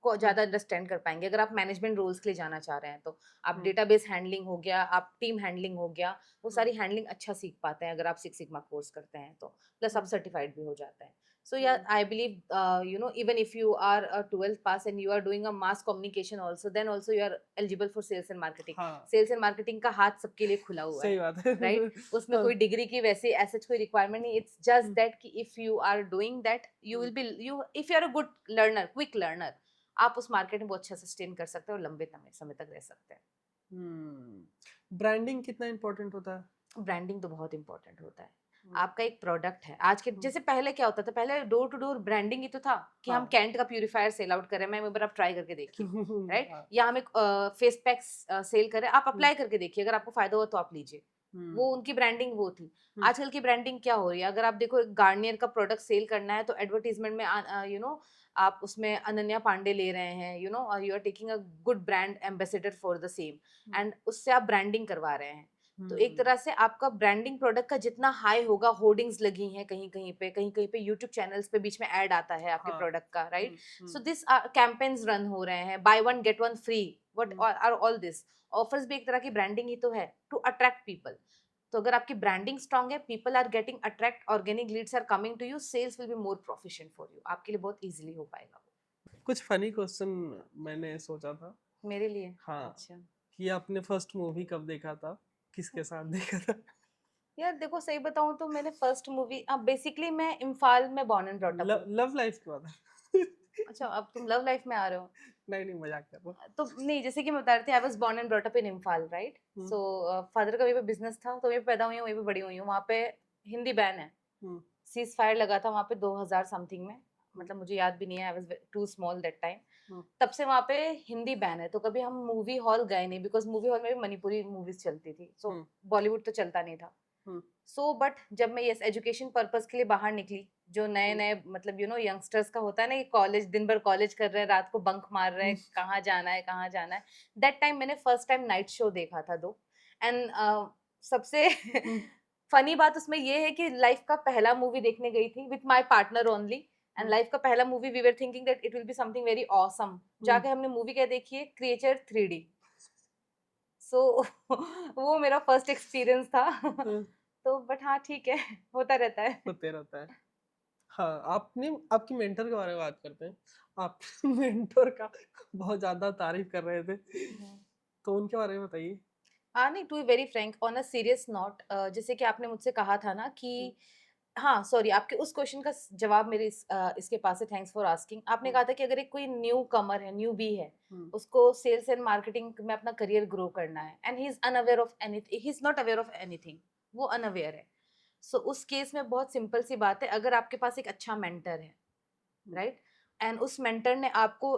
को हम्म, ज्यादा अंडरस्टैंड कर पाएंगे। अगर आप मैनेजमेंट रोल्स के लिए जाना चाह रहे हैं तो आप हम्म, डेटाबेस हैंडलिंग हो गया, आप टीम हैंडलिंग हो गया, वो हम्म, सारी हैंडलिंग अच्छा सीख पाते हैं अगर आप सिक्स सिग्मा कोर्स करते हैं तो। प्लस आप हम्म, सर्टिफाइड भी हो जाते हैं। So yeah hmm, I believe even if you are a 12th pass and you are doing a mass communication also, then also you are eligible for sales and marketing. हाँ, sales and marketing का हाथ सबके लिए खुला हुआ है, सही बात है। राइट? उसमें हाँ, कोई डिग्री की वैसे ऐसे कोई रिक्वायरमेंट नहीं। इट्स जस्ट हम्म, दैट कि if you are doing that, you hmm, will be, you if you are a good learner, quick learner, आप उस मार्केट में बहुत अच्छा सस्टेन कर सकते हो और लंबे समय तक रह सकते हैं। ब्रांडिंग कितना इम्पोर्टेंट होता है? ब्रांडिंग तो बहुत इंपॉर्टेंट होता है। हम्म, आपका एक प्रोडक्ट है आज के, हम्म, जैसे पहले क्या होता था, पहले डोर टू डोर ब्रांडिंग ही तो था कि हम हाँ। कैंट का प्यूरीफायर सेल आउट करें, मैम एक बार आप ट्राई करके देखिए, राइट? हाँ, या हम एक फेस पैक सेल करें, आप हम्म, अप्लाई करके देखिए, अगर आपको फायदा हो तो आप लीजिए। हम्म, वो उनकी ब्रांडिंग वो थी। हम्म, आजकल की ब्रांडिंग क्या हो रही है, अगर आप देखो गार्नियर का प्रोडक्ट सेल करना है तो एडवर्टीजमेंट में आप उसमें अनन्या पांडे ले रहे हैं, you are taking a good brand ambassador for the same, hmm, and उससे आप ब्रांडिंग करवा रहे हैं। तो एक हम्म, तरह से आपका ब्रांडिंग प्रोडक्ट का जितना हाई होगा, होर्डिंग्स लगी हैं कहीं कहीं पे यूट्यूब चैनल्स पे बीच में ऐड आता है आपके हाँ, प्रोडक्ट का, right? Hmm, so hmm, this campaigns run हो रहे हैं, buy one get one free, what hmm, are all this offers भी एक तरह की ब्रांडिंग ही तो है, टू अट्रैक्ट पीपल। तो अगर आपकी ब्रांडिंग स्ट्रांग है, people are getting attract, organic leads are coming to you, sales will be more proficient for you, आपके लिए बहुत इजीली हो पाएगा वो। कुछ फनी क्वेश्चन मैंने सोचा था। मेरे लिए? हाँ, अच्छा। कि आपने फर्स्ट मूवी कब देखा था, किसके साथ देखा था? यार देखो, सही बताऊं तो मैंने फर्स्ट मूवी, अब बेसिकली मैं इम्फाल में बॉर्न एंड ब्रॉट अप हूँ। लव लाइफ की बात है। अच्छा, अब तुम लव लाइफ में आ रहे हो। नहीं मजाक कर रहा तो नहीं, जैसे कि मैं बता रही थी, I was born and brought up in Imphal, right. हूँ। सो फादर का वहीं पे बिजनेस था, तो वहीं पे पैदा हुई हूँ, वहीं पे बड़ी हुई हूँ। वहाँ पे हिंदी बैन है, हम्म, सीज फायर लगा था वहाँ पे 2000 समथिंग में। हम्म, मतलब मुझे याद भी नहीं है, I was too small that time. Hmm, तब से वहाँ पे हिंदी बैन है, तो कभी हम मूवी हॉल गए नहीं, बिकॉज मूवी हॉल में भी मणिपुरी मूवीज चलती थी, सो हम्म, बॉलीवुड तो चलता नहीं था। हम्म, सो बट जब मैं यस एजुकेशन पर्पस के लिए बाहर निकली, जो नए हम्म, नए मतलब यंगस्टर्स का होता है ना कि कॉलेज दिन भर कॉलेज कर रहे हैं, रात को बंक मार रहे हम्म, हैं, कहाँ जाना है कहाँ जाना है। दैट टाइम मैंने फर्स्ट टाइम नाइट शो देखा था दो। एंड सबसे हम्म, फनी बात उसमें ये है कि लाइफ का पहला मूवी देखने गई थी with my partner only. And hmm, life का पहला movie we were thinking that it will be something very awesome. Hmm, जाके हमने मूवी क्या देखी है, क्रिएचर 3D। सो वो मेरा फर्स्ट एक्सपीरियंस था। हम्म, तो बट हाँ ठीक है, होता रहता है। होते रहता है। हाँ, आपने आपकी मेंटर के बारे में बात करते हैं। आप मेंटर का बहुत ज़्यादा तारीफ़ कर रहे थे, तो उनके बारे में बताइए? हाँ नहीं, to be very frank on a serious note, जैसे कि आपने मुझसे कहा था ना हुँ, कि हाँ सॉरी, आपके उस क्वेश्चन का जवाब मेरे इसके पास है। Thanks for asking. आपने हुँ, कहा था कि अगर एक कोई न्यू कमर है, न्यू बी है, हुँ, उसको सेल्स एंड मार्केटिंग में अपना करियर ग्रो करना है, and he is unaware of anything, he is not aware of anything, वो अनअवेयर है। सो उस केस में बहुत सिंपल सी बात है, अगर आपके पास एक अच्छा मेंटर है, हुँ, राइट, एंड उस मेंटर ने आपको,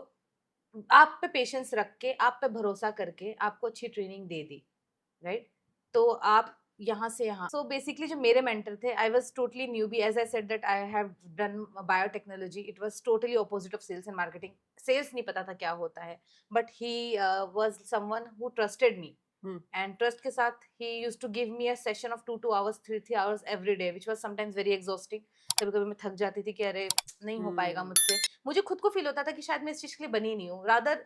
आप पे पेशेंस रख के, आप पे भरोसा करके आपको अच्छी ट्रेनिंग दे दी, राइट, तो आप यहाँ से यहाँ। सो बेसिकली जो मेरे मेंटर थे, I was totally newbie, as I said that I have done biotechnology, it was totally opposite of sales and marketing. Sales नहीं पता था क्या होता है, but he was someone who trusted me, hmm, and trust के साथ he used to give me a session of 2 2 hours 3 3 hours every day, which was sometimes very exhausting. कभी कभी मैं थक जाती थी कि अरे नहीं हो पाएगा हुँ, मुझसे। मुझे खुद को फील होता था कि शायद मैं इस चीज के लिए बनी नहीं हूँ, rather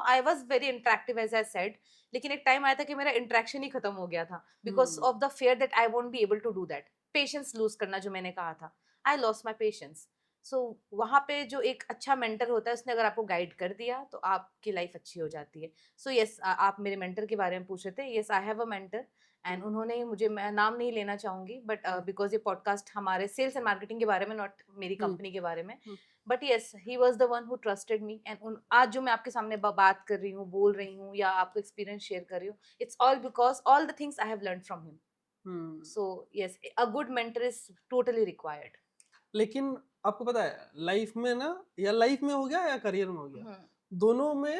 I was very interactive as I said. लेकिन एक टाइम आया था कि मेरा इंटरेक्शन ही खत्म हो गया था, because hmm, of the fear that I won't be able to do that. Patience lose करना, जो मैंने कहा था, आई लॉस्ट माई पेशेंस। सो वहां पे जो एक अच्छा मेंटर होता है, उसने अगर आपको गाइड कर दिया तो आपकी लाइफ अच्छी हो जाती है। सो यस, आप मेरे मेंटर के बारे में पूछ रहे थे। Yes, I have a mentor, hmm, and उन्होंने ही मुझे, मैं नाम नहीं लेना चाहूंगी, बट हुँ, बिकॉज ये पॉडकास्ट हमारे सेल्स एंड मार्केटिंग के बारे में, नॉट मेरी हुँ, कंपनी के बारे में। Hmm, but yes, he was the one who trusted me, and आज जो मैं आपके सामने बात कर रही हूँ, बोल रही हूँ, या आपको एक्सपीरियंस शेयर कर रही हूँ, it's all because all the things I have learn from him. Hmm. So yes, a good mentor is totally required. लेकिन आपको पता है लाइफ़ में ना, या लाइफ़ में हो गया या करियर में हो गया, दोनों में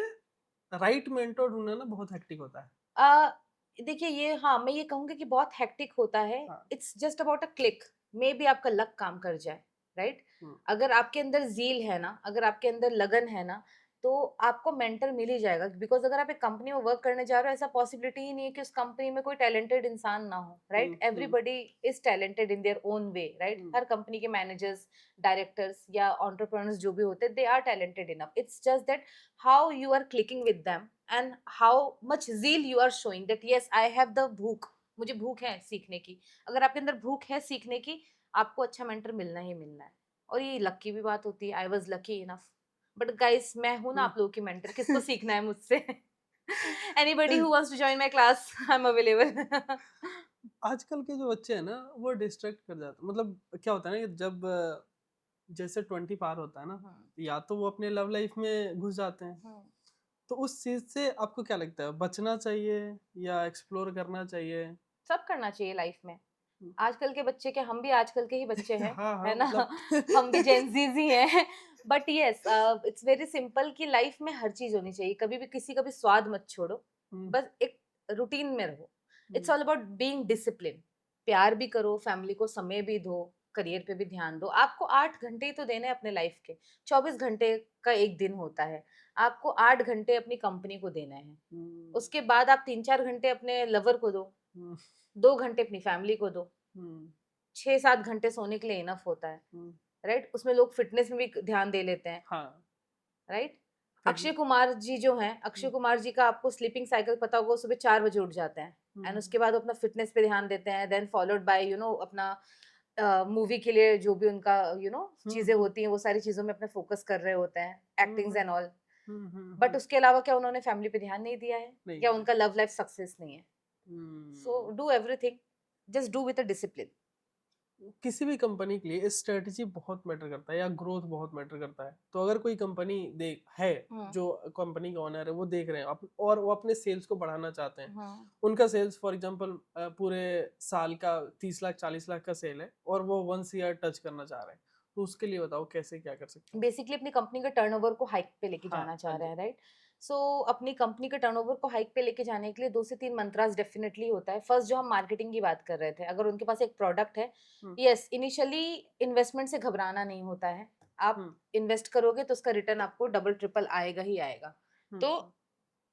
राइट मेंटर ढूँढना ना बहुत हेक्टिक होता है। अ, देखिए ये, हाँ, मैं ये कहूँगी कि बहुत हेक्टिक होता है। हाँ, it's just about a click, may be आपका लक काम कर जाए, राइट? हुँ, अगर आपके अंदर ज़ील है ना, अगर आपके अंदर लगन है ना, तो आपको मेंटर मिल ही जाएगा, बिकॉज़ अगर आप एक कंपनी में वर्क करने जा रहे हो, ऐसा पॉसिबिलिटी ही नहीं है कि उस कंपनी में कोई टैलेंटेड इंसान ना हो, right? Hmm, hmm, everybody is talented in their own way, right? Hmm, हर कंपनी के मैनेजर्स, डायरेक्टर्स या एंटरप्रेन्योर्स जो भी होते हैं, they are talented enough. It's just that how you are clicking with them, and how much zeal you are showing that yes I have the भूख, मुझे भूख है सीखने की। अगर आपके अंदर भूख है सीखने की, आपको अच्छा मेंटर मिलना ही मिलना है। और ये लक की भी बात होती है, I was lucky enough. But guys, मैं हूँ ना हुँ। आप लोगों की मेंटर, किसको सीखना है मुझसे? Anybody who wants to join my class, I am available. आजकल के जो बच्चे हैं ना, वो डिस्ट्रैक्ट कर जाते हैं। मतलब क्या होता है ना कि जब जैसे 20 पार होता है ना, हुँ, या तो वो अपने लव लाइफ में घुस जाते हैं। हुँ। तो उस चीज़ से आपको क्या लगता है, बचना चाहिए या एक्सप्लोर करना चाहिए? सब करना चाहिए लाइफ में। हुँ। आजकल के बच्चे क्या, हम भी आजकल के ही बच्चे हैं, हाँ, है हाँ, ना? मतलब हम भी जेन ज़ीज़ ही हैं। But yes, it's very simple कि लाइफ में हर चीज़ होनी चाहिए। कभी भी किसी का भी स्वाद मत छोड़ो। हुँ, बस एक रूटीन में रहो। It's hmm, all about being discipline. प्यार भी करो, फैमिली को समय भी दो, करियर पे भी ध्यान दो। आपको 8 घंटे ही तो देने हैं अपने लाइफ के। 24 घंटे का एक दिन होता है। आपको 8 घंटे अपनी कंपनी को देना है। हुँ, उसके बाद आप 3 4 घंटे अपने लवर को दो, हुँ, 2 घंटे अपनी फैमिली को दो। हुँ, 6 7 घंटे सोने के लिए इनफ होता है, हुँ। राइट? उसमें लोग फिटनेस में भी ध्यान दे लेते हैं, हाँ, राइट? फिर अक्षय कुमार जी जो हैं, अक्षय हुँ, कुमार जी का आपको स्लीपिंग साइकिल पता होगा, वो सुबह 4 बजे उठ जाते हैं, एंड हुँ, उसके बाद वो अपना फिटनेस पे ध्यान देते हैं, देन फॉलोड बाय अपना मूवी के लिए जो भी उनका हुँ, चीज़ें हुँ, होती हैं, वो सारी चीज़ों में अपना फोकस कर रहे होते हैं, hmm, actings hmm, and all. Hmm, hmm, but hmm. उसके अलावा क्या उन्होंने फैमिली पे ध्यान नहीं दिया है, नहीं या दिया। उनका लव लाइफ सक्सेस नहीं है? So hmm, do everything, just do with a discipline. किसी भी कंपनी के लिए स्ट्रेटजी बहुत मैटर करता है या ग्रोथ बहुत मैटर करता है। तो अगर कोई कंपनी देख है, जो कंपनी का ओनर है वो देख रहे हैं और वो अपने सेल्स को बढ़ाना चाहते हैं, उनका सेल्स फॉर एग्जांपल पूरे साल का 30 लाख 40 लाख का सेल है और वो 1 CR टच करना चाह रहे हैं, तो उसके लिए बताओ कैसे क्या कर सकते हैं? बेसिकली अपनी कंपनी का टर्नओवर को हाइक पे लेके हाँ, जाना चाह हाँ रहे जी। हैं, राइट? सो अपनी कंपनी के टर्नओवर को हाइक पे लेके जाने के लिए 2 से 3 मंत्रास डेफिनेटली होता है। फर्स्ट जो हम मार्केटिंग की बात कर रहे थे, अगर उनके पास एक प्रोडक्ट है, हुँ, यस इनिशियली इन्वेस्टमेंट से घबराना नहीं होता है। आप हुँ, इन्वेस्ट करोगे तो उसका रिटर्न आपको डबल ट्रिपल आएगा ही आएगा। हुँ, तो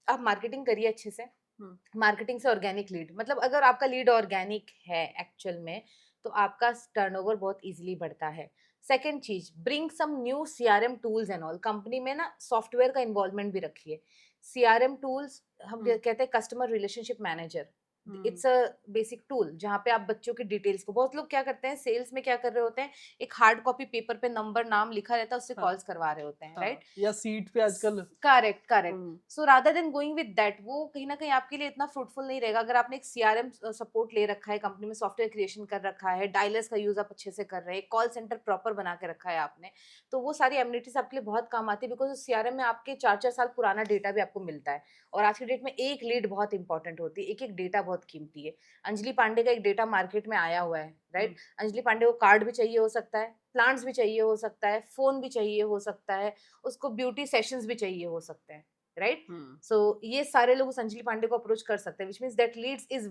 आप मार्केटिंग करिए अच्छे से। हुँ, मार्केटिंग से ऑर्गेनिक लीड, मतलब अगर आपका लीड ऑर्गेनिक है एक्चुअल में, तो आपका टर्नओवर बहुत इजीली बढ़ता है। सेकंड चीज, bring some new CRM tools and all. Company में ना सॉफ्टवेयर का इन्वॉल्वमेंट भी रखिए। सीआरएम टूल्स हम हुँ, कहते हैं customer relationship manager. Hmm, it's a basic tool जहाँ पे आप बच्चों की डिटेल्स को, बहुत लोग क्या करते हैं सेल्स में, क्या कर रहे होते हैं, एक हार्ड कॉपी पेपर पे नंबर नाम लिखा रहता है, उससे हाँ, कॉल्स करवा रहे होते हैं, राइट? हाँ, या सीट पे आजकल। Correct correct. Hmm, so rather than going with that, वो कहीं ना कहीं आपके लिए इतना फ्रूटफुल नहीं रहेगा। अगर आपने एक सीआरएम सपोर्ट ले रखा है, कंपनी में सॉफ्टवेयर क्रिएशन कर रखा है, डायलर्स का यूज आप अच्छे से कर रहे हैं, कॉल सेंटर प्रॉपर बना के रखा है आपने, तो वो सारी एमिनिटीज आपके लिए बहुत काम आती है, बिकॉज सीआरएम में आपके 4-4 साल पुराना डेटा भी आपको मिलता है। और आज की डेट में एक लीड बहुत इंपॉर्टेंट होती है, एक एक डेटा बहुत कीमती है। अंजलि पांडे का एक डेटा मार्केट में आया हुआ है, हुँ, राइट? अंजलि पांडे को कार्ड भी चाहिए हो सकता है, प्लांट्स भी चाहिए हो सकता है, फोन भी चाहिए हो सकता है, उसको ब्यूटी सेशंस भी चाहिए हो सकते हैं, राइट? हुँ, सो ये सारे लोग उस अंजलि पांडे को अप्रोच कर सकते हैं, which means that leads is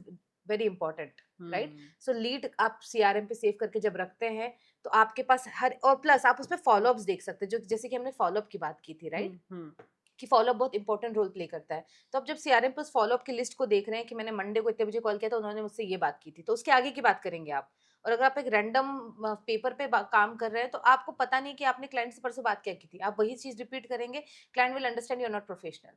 very important, right? Hmm, so lead आप सीआरएम पे सेव करके जब रखते हैं, तो आपके पास हर, और प्लस आप उसमें फॉलोअप्स देख सकते हैं, जो जैसे कि हमने फॉलोअप की बात की थी, हुँ, राइट? हुँ, कि फॉलोअप बहुत इंपॉर्टेंट रोल प्ले करता है। तो अब जब सीआरएम पे उस फॉलोअप की लिस्ट को देख रहे हैं कि मैंने मंडे को इतने बजे कॉल किया था, उन्होंने मुझसे ये बात की थी, तो उसके आगे की बात करेंगे आप। और अगर आप एक रैंडम पेपर पे काम कर रहे हैं, तो आपको पता नहीं कि आपने क्लाइंट से परसों बात क्या की थी, आप वही चीज रिपीट करेंगे, client will understand you are not professional,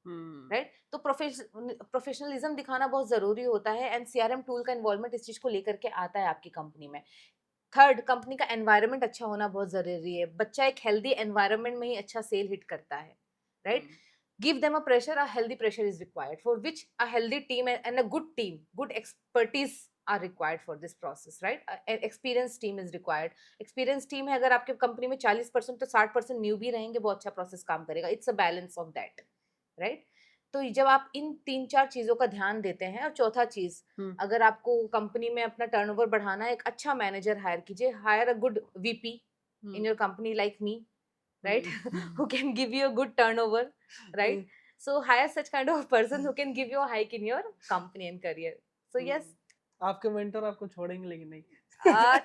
hmm, right? तो प्रोफेशनलिज्म दिखाना बहुत जरूरी होता है, एंड सीआरएम टूल का इन्वॉल्वमेंट इस चीज को लेकर के आता है आपकी कंपनी में। थर्ड, कंपनी का एनवायरनमेंट अच्छा होना बहुत जरूरी है। बच्चा एक हेल्दी एनवायरनमेंट में ही अच्छा सेल हिट करता है, right? Hmm, Give them a pressure, a healthy pressure is required, for which a healthy team and a good team, good expertise are required for this process, right? An experienced team is required. Experienced team है अगर आपके company में 40% तो 60% new भी रहेंगे, वो अच्छा process काम करेगा। It's a balance of that, right? तो जब आप इन 3-4 चीजों का ध्यान देते हैं, और चौथा चीज, हुँ, अगर आपको कंपनी में अपना टर्नओवर बढ़ाना है, एक अच्छा मैनेजर हायर कीजिए, higher a good VP hmm, in your company like me, right? Hmm, Who can give you a good turnover, right? Hmm, So hire such kind of a person who can give you a hike in your company and career. So yes, हुँ। आपके mentor आपको छोड़ेंगे लेकिन नहीं।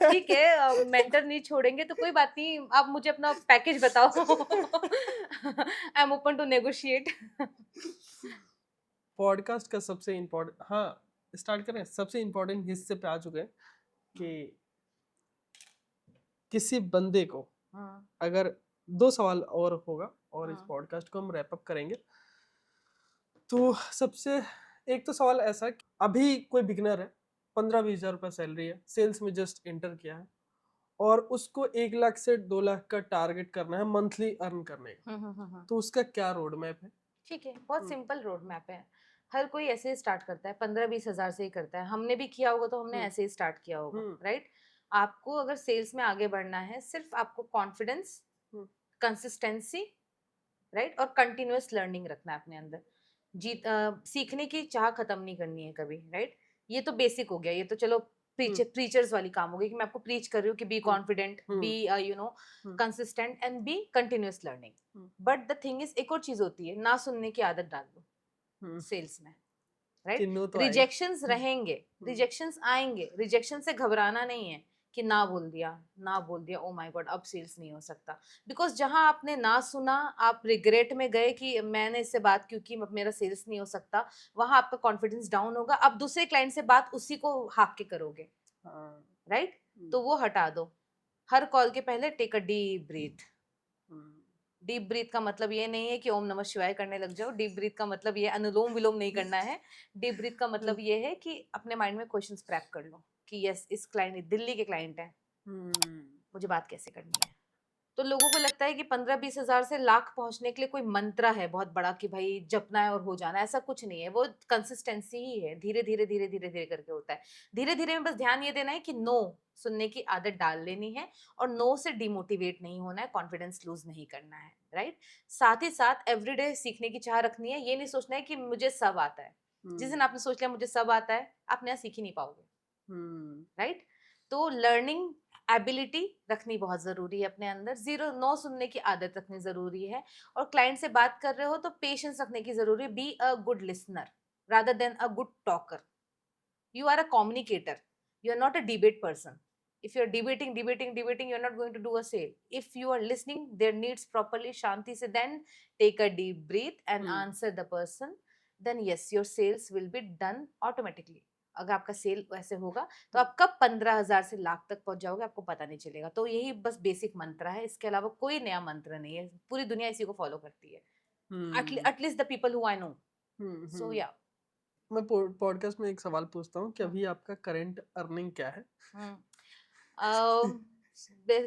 ठीक है, mentor नहीं छोड़ेंगे तो कोई बात नहीं, आप मुझे अपना पैकेज बताओ। I am open to negotiate. Podcast का सबसे इम्पोर्टेंट, हाँ, स्टार्ट करें? सबसे इम्पोर्टेंट हिस्से पे आ चुके हैं कि किसी बंदे को हाँ अगर 2 सवाल और होगा और इस हाँ पॉडकास्ट को हम रैप अप करेंगे। तो सबसे एक तो सवाल ऐसा है कि अभी कोई बिगिनर है, 15-20 हज़ार रुपये सैलरी है, सेल्स में जस्ट एंटर किया है और उसको 1 लाख से 2 लाख का टारगेट करना है मंथली अर्न करने का। हाँ। तो उसका क्या रोड मैप है? ठीक है, बहुत हुँ, सिंपल रोड मैप है। हर कोई ऐसे ही स्टार्ट करता है, 15-20 हज़ार से ही करता है। हमने भी किया होगा तो हमने हुँ, ऐसे ही स्टार्ट किया होगा, हुँ, राइट? आपको अगर सेल्स में आगे बढ़ना है, सिर्फ आपको कॉन्फिडेंस, हुँ, कंसिस्टेंसी, राइट? और कंटिन्यूअस लर्निंग रखना है अपने अंदर। सीखने की चाह खत्म नहीं करनी है कभी, राइट? ये तो बेसिक हो गया, ये तो चलो हुँ, प्रीचर्स वाली काम हो गई कि मैं आपको प्रीच कर रही हूँ कि be hmm, confident, be hmm, hmm, consistent and be continuous learning. Hmm, but the thing is, एक और चीज होती है, ना सुनने की आदत डाल लो हुँ, सेल्स में, कि राइट? नो तो आएगा। रिजेक्शंस हुँ, रहेंगे, हुँ, रिजेक्शंस आएंगे, रिजेक्शन से घबराना नहीं है कि ना बोल दिया, ना बोल दिया, ओ माय गॉड अब सेल्स नहीं हो सकता। बिकॉज जहां आपने ना सुना, आप रिग्रेट में गए कि मैंने इससे बात क्यों की, अब मेरा सेल्स नहीं हो सकता, वहां आपका कॉन्फिडेंस डाउन होगा, आप दूसरे क्लाइंट से बात उसी को हाक के करोगे, हाँ, राइट? हुँ, तो वो हटा दो। हर कॉल के पहले take a deep breath. Hmm, deep breath का मतलब ये नहीं है कि ओम नमः शिवाय करने लग जाओ। डीप ब्रीथ का मतलब ये अनुलोम विलोम नहीं करना है। डीप ब्रीथ का हुँ, मतलब ये है कि अपने माइंड में क्वेश्चंस क्रैक कर लो कि यस, इस क्लाइंट, दिल्ली के क्लाइंट है, हुँ, मुझे बात कैसे करनी है, तो लोगों को लगता है कि 15-20 हजार से लाख पहुंचने के लिए कोई मंत्र है बहुत बड़ा कि भाई जपना है और हो जाना है, ऐसा कुछ नहीं है। वो कंसिस्टेंसी ही है, धीरे धीरे धीरे धीरे धीरे करके होता है। धीरे धीरे में बस ध्यान ये देना है कि नो सुनने की आदत डाल लेनी है, और नो से डिमोटिवेट नहीं होना है, कॉन्फिडेंस लूज नहीं करना है, राइट। साथ ही साथ एवरीडे सीखने की चाह रखनी है, ये नहीं सोचना है कि मुझे सब आता है। जिस दिन आपने सोच लिया मुझे सब आता है, आप नया सीख ही नहीं पाओगे, राइट। तो लर्निंग एबिलिटी रखनी बहुत जरूरी है अपने अंदर, जीरो नो सुनने की आदत रखनी जरूरी है, और क्लाइंट से बात कर रहे हो तो पेशेंस रखने की जरूरी है। Be a good listener rather than a good talker. You are a communicator, you are not a debate person. If you are debating, you are not going to do a sale. If you are listening their needs properly, shanti se, then take a deep breath and answer the person, then yes, your sales will be done automatically. अगर आपका cell वैसे होगा तो आप कब 15,000 से लाख तक पहुंच जाओगे आपको पता नहीं चलेगा। तो यही बस बेसिक मंत्र है, इसके अलावा कोई नया मंत्र नहीं है, पूरी दुनिया इसी को फॉलो करती है, at least the people who I know. So yeah मैं पॉडकास्ट में एक सवाल पूछता हूँ कि अभी आपका करंट अर्निंग क्या है?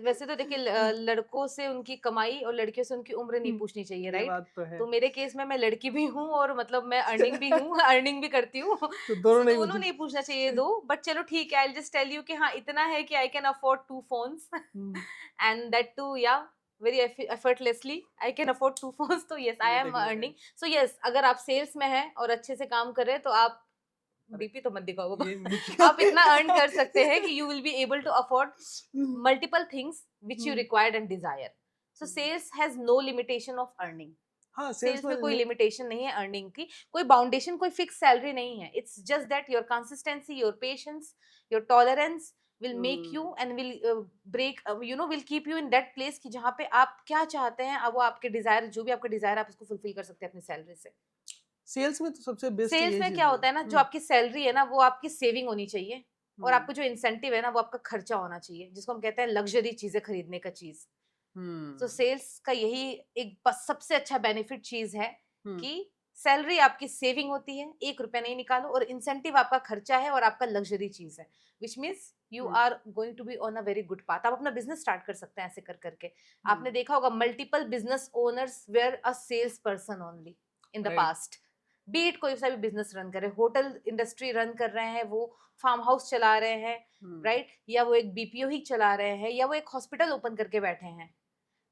वैसे तो देखिए लड़कों से उनकी कमाई और लड़कियों से उनकी उम्र नहीं पूछनी चाहिए, ये राइट। बात तो है। तो मेरे केस में मैं लड़की भी हूँ और मतलब मैं अर्निंग भी हूँ अर्निंग भी करती हूँ। तो दोनों नहीं दोनों पूछे। नहीं पूछना चाहिए दो, बट चलो ठीक है, आई जस्ट टेल यू कि हाँ इतना है कि I can afford 2 phones and that too yeah very effortlessly I can afford 2 phones. तो yes I am earning. So yes, अगर आप सेल्स में हैं और अच्छे से काम कर रहे हैं तो आप बीपी तो मत दिखाओ बाबा। आप इतना अर्न कर सकते हैं कि you will be able to afford multiple things which you required and desire. So sales has no limitation of earning. हाँ, सेल्स में कोई लिमिटेशन नहीं है अर्निंग की, कोई बाउंडेशन, कोई फिक्स सैलरी नहीं है। It's just that your consistency, your patience, your tolerance will make you and will break will keep you in that place कि जहाँ पे आप क्या चाहते हैं, अब वो आपके डिजायर, जो भी आपके डिजायर आप उसको फुलफिल कर सकते हैं अपनी सैलरी से। सेल्स में तो सबसे बेस्ट सेल्स ये में चीज क्या होता है ना, जो आपकी सैलरी है ना वो आपकी सेविंग होनी चाहिए, और आपको जो इंसेंटिव है ना वो आपका खर्चा होना चाहिए, जिसको हम कहते हैं लग्जरी चीजें खरीदने का चीज। तो सेल्स का यही एक सबसे अच्छा बेनिफिट चीज है कि सैलरी आपकी सेविंग होती है, 1 रुपया नहीं निकालो, और इंसेंटिव आपका खर्चा है और आपका लग्जरी चीज है, which means you are going to be on a very good path. आप अपना बिजनेस स्टार्ट कर सकते हैं ऐसे कर करके। आपने देखा होगा multiple business owners where a sales person only in the past. Be it कोई सा भी बिजनेस रन कर रहे, होटल इंडस्ट्री रन कर रहे हैं, वो फार्म हाउस चला रहे हैं, राइट, या वो एक बीपीओ ही चला रहे हैं, या वो एक हॉस्पिटल ओपन करके बैठे हैं,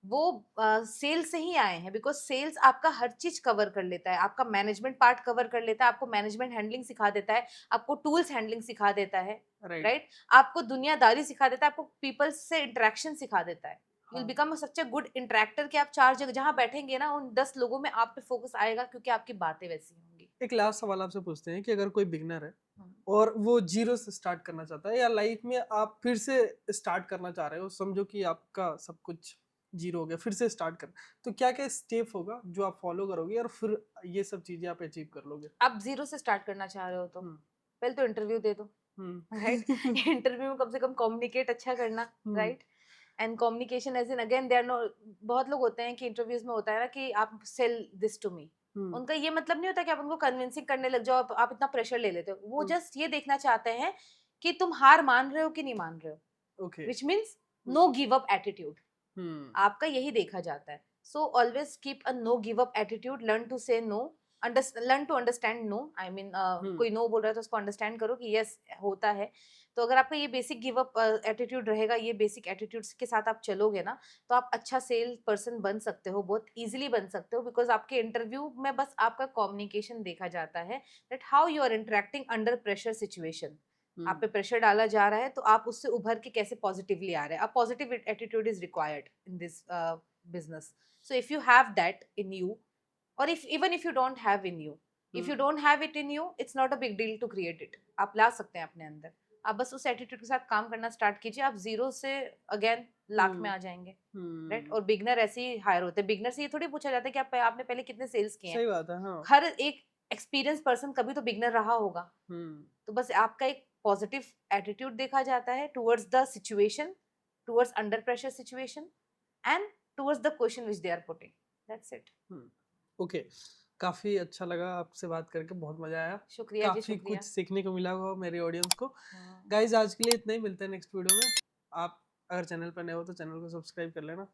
वो सेल्स से ही आए हैं। बिकॉज सेल्स आपका हर चीज कवर कर लेता है, आपका मैनेजमेंट पार्ट कवर कर लेता है, आपको मैनेजमेंट हैंडलिंग सिखा देता है, आपको टूल्स हैंडलिंग सिखा देता है, राइट, आपको दुनियादारी सिखा देता है, आपको पीपल से इंटरेक्शन सिखा देता है। You will become such a good interactor कि आप 4 जगह जहाँ बैठेंगे ना उन 10 लोगों में आप पे फोकस आएगा, क्योंकि आपकी बातें वैसी होंगी। एक लास्ट सवाल आपसे पूछते हैं कि अगर कोई बिगनर है और वो जीरो से स्टार्ट करना चाहता है, या लाइफ में आप फिर से स्टार्ट करना चाह रहे हो, समझो कि आपका सब कुछ जीरो हो गया, फिर से स्टार्ट कर, तो क्या क्या स्टेप होगा जो आप फॉलो करोगे और फिर ये सब चीजें आप अचीव कर लोगे? आप जीरो से स्टार्ट करना चाह रहे हो तो पहले तो इंटरव्यू दे दो, राइट। इंटरव्यू में कम से कम कम्युनिकेट अच्छा करना, right. And communication as in again there no, बहुत लोग होते हैं कि इंटरव्यूज में होता है ना कि आप सेल दिस टू मी, उनका ये मतलब नहीं होता कि आप उनको कन्विंसिंग करने लग जाओ, आप इतना प्रेशर ले लेते हो। वो जस्ट ये देखना चाहते हैं कि तुम हार मान रहे हो कि नहीं मान रहे हो, which means no give up attitude, आपका यही देखा जाता है। So always keep a no give up attitude, learn to say no, learn to understand no, I mean कोई नो बोल रहा है तो उसको अंडरस्टैंड करो कि यस होता है। तो अगर आपका ये बेसिक गिव अप एटीट्यूड रहेगा, ये बेसिक एटीट्यूड्स के साथ आप चलोगे ना, तो आप अच्छा सेल पर्सन बन सकते हो, बहुत इजीली बन सकते हो। बिकॉज आपके इंटरव्यू में बस आपका कम्युनिकेशन देखा जाता है, that how you are interacting under pressure situation. आप पे प्रेशर डाला जा रहा है तो आप उससे उभर के कैसे पॉजिटिवली आ रहे हैं। Positive attitude is required in this business. So if you have that in you, और if even if you don't have in you, if you don't have it in you, it's not a big deal to create it. आप ला सकते हैं अपने अंदर, आप बस उस एटीट्यूड के साथ काम करना स्टार्ट कीजिए, आप जीरो से अगेन लाख में आ जाएंगे, राइट। और बिगनर ऐसे ही हायर होते हैं। बिगनर से ये थोड़ी पूछा जाता है कि आपने पहले कितने सेल्स किए हैं। सही बात है, हाँ। हर एक एक्सपीरियंस पर्सन कभी तो बिगनर रहा होगा। तो बस आपका एक पॉजिटिव एटीट्यूड देखा जाता है towards the situation, towards under pressure situation, and towards the question which they are putting, that's it. Okay, काफी अच्छा लगा आपसे बात करके, बहुत मजा आया। शुक्रिया जी, काफी शुक्रिया। कुछ सीखने को मिला होगा मेरे ऑडियंस को। गाइज आज के लिए इतना ही, मिलते हैं नेक्स्ट वीडियो में। आप अगर चैनल पर नए हो तो चैनल को सब्सक्राइब कर लेना।